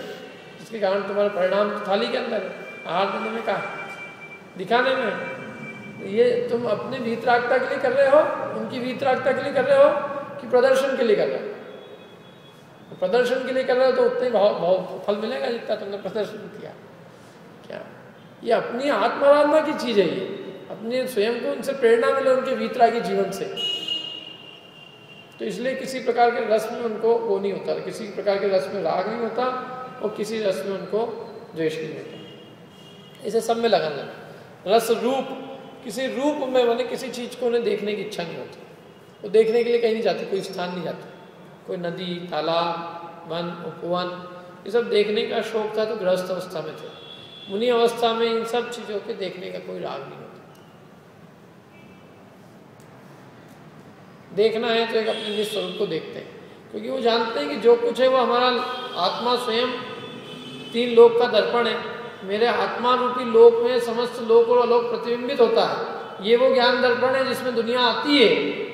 जिसके कारण तुम्हारा परिणाम थाली के अंदर है, आहार देने में कहा, दिखाने में। ये तुम अपनी वीतरागता के लिए कर रहे हो, उनकी वीतरागता के लिए कर रहे हो कि प्रदर्शन के लिए कर रहे हो? प्रदर्शन के लिए कर रहे हो तो उतने ही भाव फल मिलेगा जितना तुमने प्रदर्शन किया। क्या ये अपनी आत्माराधना की चीज है, ये अपने स्वयं को उनसे प्रेरणा मिले, उनके वीतरागी जीवन से। तो इसलिए किसी प्रकार के रस में उनको वो नहीं होता, किसी प्रकार के रस में राग नहीं होता और किसी रस में उनको द्वेष नहीं होता। इसे सब में लगन है। रस रूप, किसी रूप में माने किसी चीज को उन्हें देखने की इच्छा नहीं होती। वो देखने के लिए कहीं नहीं जाते, कोई स्थान नहीं जाते, कोई नदी तालाब वन उपवन, ये सब देखने का शौक था तो गृहस्थ अवस्था में थे। मुनि अवस्था में इन सब चीजों के देखने का कोई राग नहीं होता। देखना है तो एक अपने निज स्वरूप को देखते हैं, क्योंकि वो जानते हैं कि जो कुछ है वो हमारा आत्मा स्वयं 3 लोक का दर्पण है। मेरे आत्मा रूपी लोक में समस्त लोक और अलोक प्रतिबिंबित होता है। ये वो ज्ञान दर्पण है जिसमें दुनिया आती है।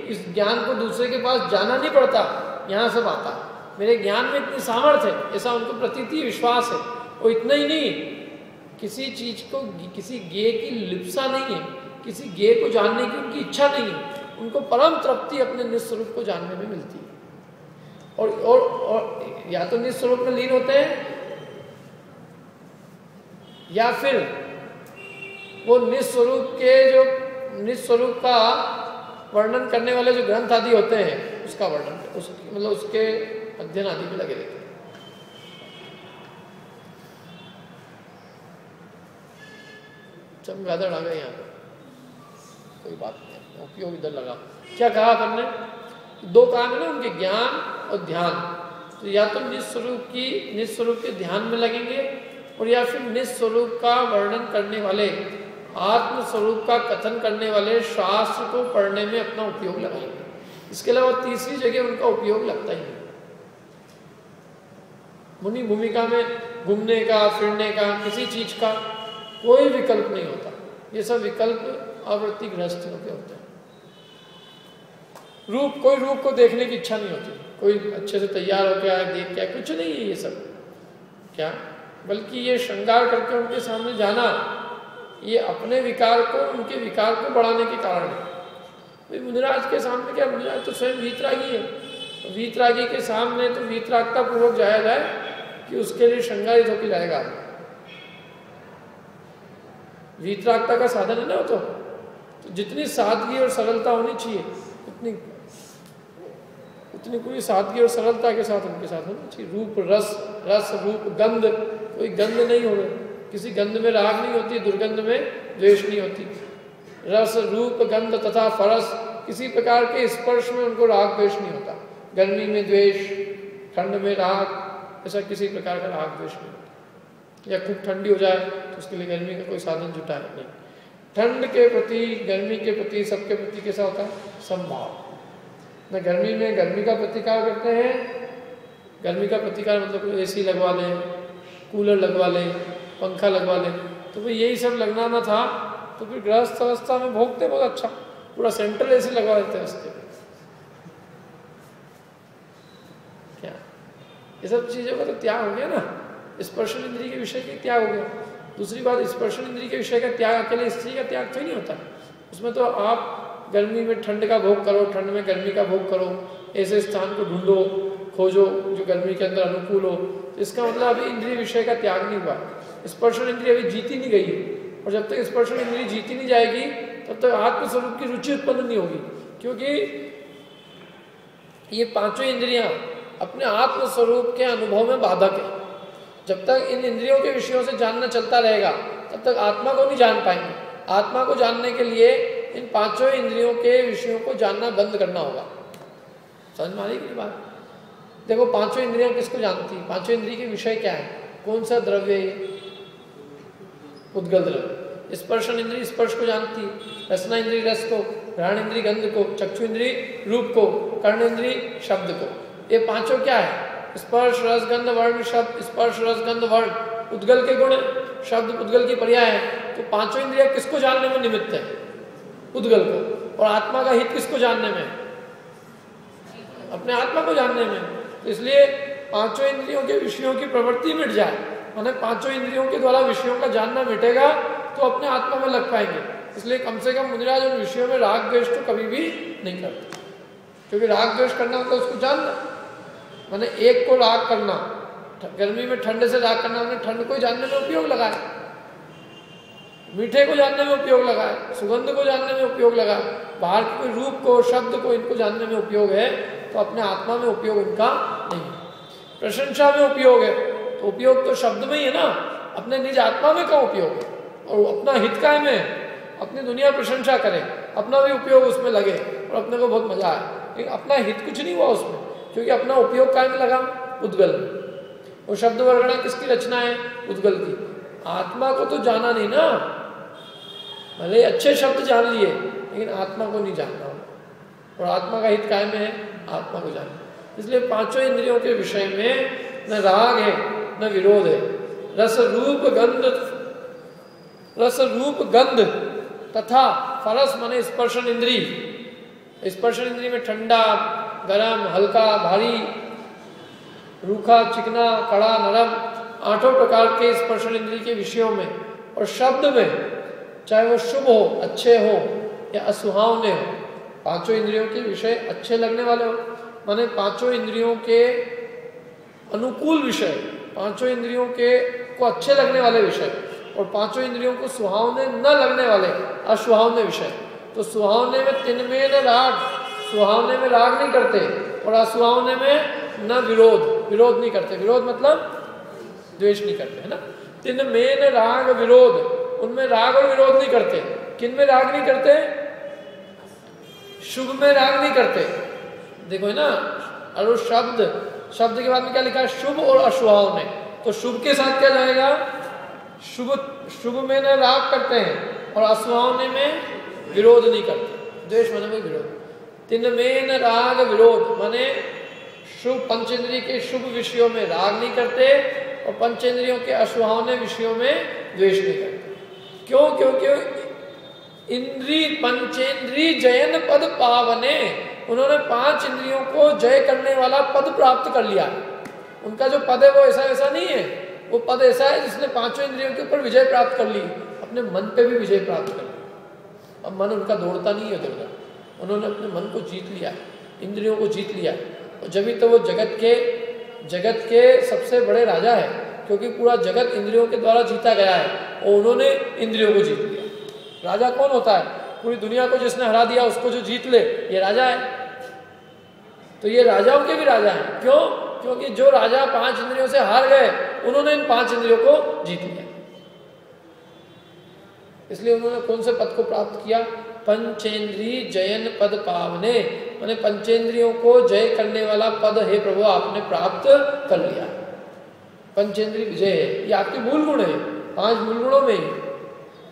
इस ज्ञान को दूसरे के पास जाना नहीं पड़ता, यहाँ सब आता। मेरे ज्ञान में इतनी सामर्थ्य है, ऐसा उनको प्रतीति विश्वास है। और इतना ही नहीं, किसी चीज को, किसी ज्ञेय की लिप्सा नहीं है, किसी ज्ञेय को जानने की उनकी इच्छा नहीं है। उनको परम तृप्ति अपने निस्वरूप को जानने में मिलती है। और या तो निस्वरूप में लीन होते हैं या फिर वो निस्वरूप के जो निस्वरूप का वर्णन करने वाले जो ग्रंथ आदि होते हैं उसका वर्णन, मतलब उसके अध्ययन आदि में लगे रहते हैं। चमगादड़ आ गए यहाँ पर, कोई बात नहीं, उपयोग इधर लगा। क्या कहा अपन ने? 2 काम है ना उनके, ज्ञान और ध्यान। तो या तो निस्वरूप के ध्यान में लगेंगे और या फिर निस्वरूप का वर्णन करने वाले, आत्म स्वरूप का कथन करने वाले शास्त्र को पढ़ने में अपना उपयोग लगाएंगे। इसके अलावा तीसरी जगह उनका उपयोग लगता ही नहीं। मुनि भूमिका में घूमने का, फिरने का, किसी चीज का कोई विकल्प नहीं होता। ये सब विकल्प आवृत्ति गृहस्थियों के होते हैं। रूप, कोई रूप को देखने की इच्छा नहीं होती, कोई अच्छे से तैयार होकर आए, देख के कुछ नहीं है ये सब। क्या, बल्कि ये श्रृंगार करके उनके सामने जाना, ये अपने विकार को, उनके विकार को बढ़ाने के कारण है। भाई मुनिराज के सामने क्या, मुनिराज तो स्वयं वीतरागी है। वीतरागी के सामने तो वीतरागता पूर्वक जाया जाए कि उसके लिए श्रृंगारित होकर जाएगा। वीतरागता का साधन है ना वो। तो जितनी सादगी और सरलता होनी चाहिए उतनी पूरी सादगी और सरलता के साथ उनके साथ होना चाहिए। रूप, रस रूप, गंध, कोई गंध नहीं होगा, किसी गंध में राग नहीं होती, दुर्गंध में द्वेष नहीं होती। रस रूप गंध तथा फरस, किसी प्रकार के स्पर्श में उनको राग द्वेष नहीं होता। गर्मी में द्वेष, ठंड में राग, ऐसा किसी प्रकार का राग द्वेष नहीं होता। या खूब ठंडी हो जाए तो उसके लिए गर्मी का कोई साधन जुटा है नहीं। ठंड के प्रति, गर्मी के प्रति, सबके प्रति कैसा होता है? समभाव। न गर्मी में गर्मी का प्रतिकार करते हैं, गर्मी का प्रतिकार मतलब AC लगवा लें, कूलर लगवा लें, पंखा लगवा लें, तो भाई यही सब लगना ना था तो फिर गृहस्थ अवस्था में भोगते बहुत अच्छा, पूरा सेंट्रल AC लगवा देते हैं उसके। क्या ये सब चीज़ों का तो त्याग हो गया ना, स्पर्शन इंद्रिय के विषय का त्याग हो गया। दूसरी बात, स्पर्शन इंद्रिय के विषय का त्याग अकेले स्त्री का त्याग तो ही नहीं होता, उसमें तो आप गर्मी में ठंड का भोग करो, ठंड में गर्मी का भोग करो, ऐसे स्थान को ढूंढो, खोजो जो गर्मी के अंदर अनुकूल हो। इसका मतलब अभी इंद्रिय विषय का त्याग नहीं हुआ, स्पर्शन इंद्रिय अभी जीती नहीं गई है। और जब तक स्पर्शन इंद्रिय जीती नहीं जाएगी तब तक आत्मस्वरूप की रुचि उत्पन्न नहीं होगी, क्योंकि ये पांचों इंद्रियां अपने आत्मस्वरूप के अनुभव में बाधक है। जब तक इन इंद्रियों के विषयों से जानना चलता रहेगा तब तक आत्मा को नहीं जान पाएंगे। आत्मा को जानने के लिए इन पांचों इंद्रियों के विषयों को जानना बंद करना होगा। समझ में आ रही की बात? देखो पांचों इंद्रियां किसको जानती है? पांचों इंद्रिय के विषय क्या है? कौन सा द्रव्य है? उद्गल द्रव्य। स्पर्शन इंद्रिय स्पर्श को जानती है, रसना इंद्रिय रस को, घ्राण इंद्रिय गंध को, चक्षु इंद्रिय रूप को, कर्ण इंद्रिय शब्द को। ये पांचों क्या है? स्पर्श रस गंध वर्ण शब्द, स्पर्श रस गंध वर्ण उद्गल के गुण, शब्द उद्गल की पर्याय है। तो पांचों इंद्रियां किसको जानने में निमित्त है? उद्गल को। और आत्मा का हित किसको जानने में? अपने आत्मा को जानने में। तो इसलिए पांचों इंद्रियों के विषयों की प्रवृत्ति मिट जाए, माने पांचों इंद्रियों के द्वारा विषयों का जानना मिटेगा तो अपने आत्मा में लग पाएंगे। इसलिए कम से कम मुनिराज उन विषयों में राग द्वेष तो कभी भी नहीं करते, क्योंकि राग द्वेष करना मतलब उसको जानना, माने एक को राग करना, गर्मी में ठंड से राग करना, हमने ठंड को जानने में उपयोग लगाया, मीठे को जानने में उपयोग लगाया, सुगंध को जानने में उपयोग लगाया, बाहर के कोई रूप को, शब्द को, इनको जानने में उपयोग है, तो अपने आत्मा में उपयोग इनका नहीं है। प्रशंसा में उपयोग है, तो उपयोग तो शब्द में ही है ना, अपने निज आत्मा में का उपयोग है। और अपना हित काय में अपनी दुनिया प्रशंसा करे, अपना भी उपयोग उसमें लगे और अपने को बहुत मजा आए, लेकिन अपना हित कुछ नहीं हुआ उसमें, क्योंकि अपना उपयोग काय में लगा? उद्गल में। और शब्द वर्णना किसकी रचना है? उद्गल की। आत्मा को तो जाना नहीं ना, भले अच्छे शब्द जान लिए लेकिन आत्मा को नहीं जानना। और आत्मा का हित काय में है? आत्मा को जानना। इसलिए पांचों इंद्रियों के विषय में न राग है न विरोध है। रस रूप गंध तथा फरस माने स्पर्शन इंद्रिय। स्पर्शन इंद्रिय में ठंडा, गरम, हल्का, भारी, रूखा, चिकना, कड़ा, नरम, आठों प्रकार के स्पर्शन इंद्रिय के विषयों में। और शब्द में चाहे वो शुभ हो, अच्छे हो या असुहावने हो, पांचों इंद्रियों के विषय अच्छे लगने वाले हो, माने पांचों इंद्रियों के अनुकूल विषय, पांचों इंद्रियों के को अच्छे लगने वाले विषय, और पांचों इंद्रियों को सुहावने न लगने वाले असुहावने विषय। तो सुहावने में तिनमें न राग, सुहावने में राग नहीं करते, और असुहावने में न विरोध, विरोध नहीं करते। विरोध मतलब द्वेष नहीं करते, है ना। तिनमें न राग विरोध, उनमें राग और विरोध नहीं करते। किन में राग नहीं करते? शुभ में राग नहीं करते। देखो है ना, और शब्द के बाद में क्या लिखा है? शुभ और अशुभावने। तो शुभ के साथ क्या जाएगा? शुभ में न राग करते हैं और अशुभावने में विरोध नहीं करते। द्वेष माने में विरोध। तिनमें न राग विरोध माने शुभ पंचेंद्रिय के शुभ विषयों में राग नहीं करते और पंचेंद्रियों के अशुभावने विषयों में द्वेष नहीं करते। क्यों? क्योंकि इंद्रिय पंचेंद्रिय जयन पद पावने, उन्होंने पांच इंद्रियों को जय करने वाला पद प्राप्त कर लिया। उनका जो पद है वो ऐसा नहीं है, वो पद ऐसा है जिसने पांचों इंद्रियों के ऊपर विजय प्राप्त कर ली, अपने मन पे भी विजय प्राप्त कर ली। अब मन उनका दौड़ता नहीं है उधर, उन्होंने अपने मन को जीत लिया, इंद्रियों को जीत लिया। और जब तो वो जगत के सबसे बड़े राजा है, क्योंकि पूरा जगत इंद्रियों के द्वारा जीता गया है और उन्होंने इंद्रियों को जीत लिया। राजा कौन होता है? पूरी दुनिया को जिसने हरा दिया उसको जो जीत ले, ये राजा है। तो ये राजाओं के भी राजा हैं। क्यों? क्योंकि जो राजा पांच इंद्रियों से हार गए, उन्होंने इन पांच इंद्रियों को जीत लिया। इसलिए उन्होंने कौन से पद को प्राप्त किया? पंचेंद्रिय जयन पद पावने, माने पंचेंद्रियों को जय करने वाला पद हे प्रभु आपने प्राप्त कर लिया। पंचेंद्रिय विजय है, ये आपके मूल गुण है। 5 मूल गुणों में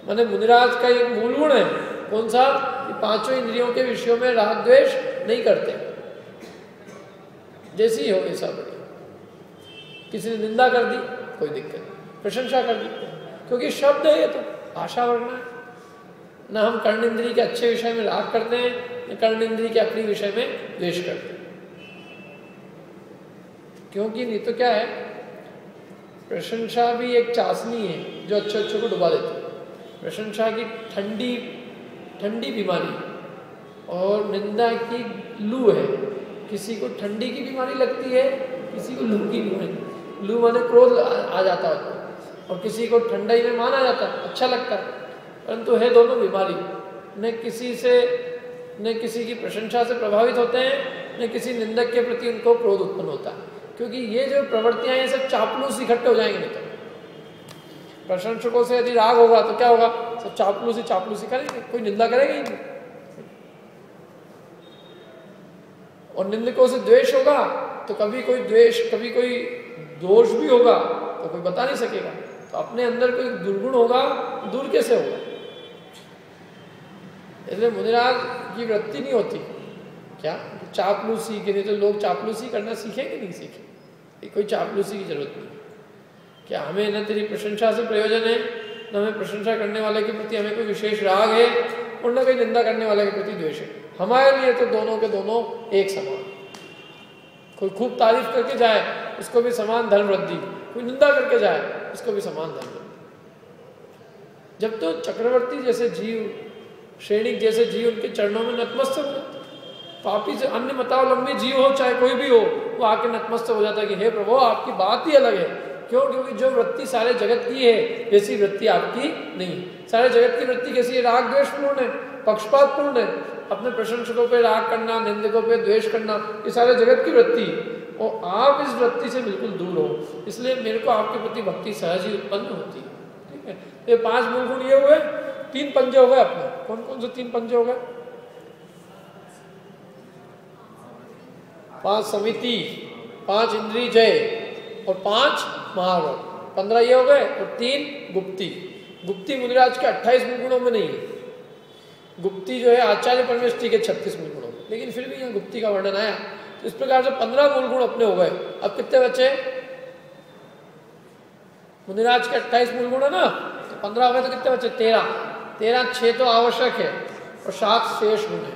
माने मुनिराज का एक मूल गुण है, कौन सा? कि 5 इंद्रियों के विषयों में राग द्वेष नहीं करते, जैसी हो ऐसा बढ़िया। किसी ने निंदा कर दी कोई दिक्कत नहीं, प्रशंसा कर दी, क्योंकि शब्द है ये तो भाषा वर्णना है ना। हम कर्ण इंद्रिय के अच्छे विषय में राग करते हैं, न कर्ण इंद्रिय के अपने विषय में द्वेष करते हैं। क्योंकि नहीं तो क्या है, प्रशंसा भी एक चाशनी है जो अच्छे को डुबा देती है। प्रशंसा की ठंडी बीमारी और निंदा की लू है। किसी को ठंडी की बीमारी लगती है, किसी को लू की बीमारी। लू माने क्रोध आ जाता है, और किसी को ठंडाई में माना जाता है, अच्छा लगता है, परंतु है दोनों बीमारी। न किसी की प्रशंसा से प्रभावित होते हैं, न किसी निंदक के प्रति उनको क्रोध उत्पन्न होता है। क्योंकि ये जो प्रवृत्तियां ये सब चापलूस इकट्ठे हो जाएंगे। नहीं तो प्रशंसकों से यदि राग होगा तो क्या होगा? सब चापलूसी करेंगे, कोई निंदा करेगा ही नहीं। और निंदकों से द्वेष होगा तो कभी कोई द्वेष, कभी कोई दोष भी होगा तो कोई बता नहीं सकेगा। तो अपने अंदर कोई दुर्गुण होगा, दूर कैसे होगा? इसलिए मुनिराज की वृत्ति नहीं होती क्या? चापलूसी के, नहीं तो लोग चापलूसी करना सीखेंगे नहीं सीखे, कोई चापलूसी की जरूरत नहीं। क्या हमें न तेरी प्रशंसा से प्रयोजन है, न हमें प्रशंसा करने वाले के प्रति हमें कोई विशेष राग है, और न कोई निंदा करने वाले के प्रति द्वेष है। हमारे लिए तो दोनों के दोनों एक समान। कोई खूब तारीफ करके जाए उसको भी समान धर्म वृद्धि, कोई निंदा करके जाए उसको भी समान धर्म वृद्धि। जब तो चक्रवर्ती जैसे जीव, श्रेणिक जैसे जीव उनके चरणों में नतमस्तक हो, पापी से अन्य मतावलंबी जीव हो चाहे कोई भी हो, वो आके नतमस्तक हो जाता है कि हे प्रभु आपकी बात ही अलग है। क्यों? क्योंकि जो वृत्ति सारे जगत की है वैसी वृत्ति आपकी नहीं। सारे जगत की वृत्ति कैसी है? राग द्वेष पूर्ण है, पक्षपात पूर्ण है। अपने प्रशंसकों पे राग करना, निंदकों पे द्वेष करना, ये सारे जगत की वृत्ति। और आप इस वृत्ति से बिल्कुल दूर हो, इसलिए मेरे को आपके प्रति भक्ति सहज ही उत्पन्न होती है। ठीक है, ये 5 मूल गुण ये हुए। 3 पंजे हो गए अपने। कौन कौन से 3 पंजे हो गए? 5 समिति, 5 इंद्रिय जय और 5 महारोग। 15 ये हो गए, और 3 गुप्ती। गुप्ती मुनिराज के 28 मूल गुणों में नहीं है। गुप्ती जो है आचार्य परमेष्ठी के 36 मूल गुणों में, लेकिन फिर भी यहाँ गुप्ती का वर्णन आया। तो इस प्रकार से 15 मूल गुण अपने हो गए। अब कितने बचे? मुनिराज के 28 मूल गुण है ना, तो 15 हो गए, तो कितने बचे? 13। 6 तो आवश्यक है और 7 शेष गुण है।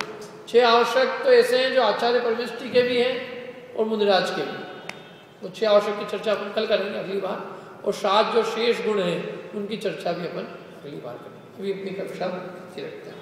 6 आवश्यक तो ऐसे हैं जो आचार्य परमेष्ठी के भी हैं और मुनिराज के भी। तो 6 आवश्यक की चर्चा अपन कल करेंगे अगली बार, और 7 जो शेष गुण हैं उनकी चर्चा भी अपन अगली बार करेंगे। अभी अपनी कक्षा रखते हैं।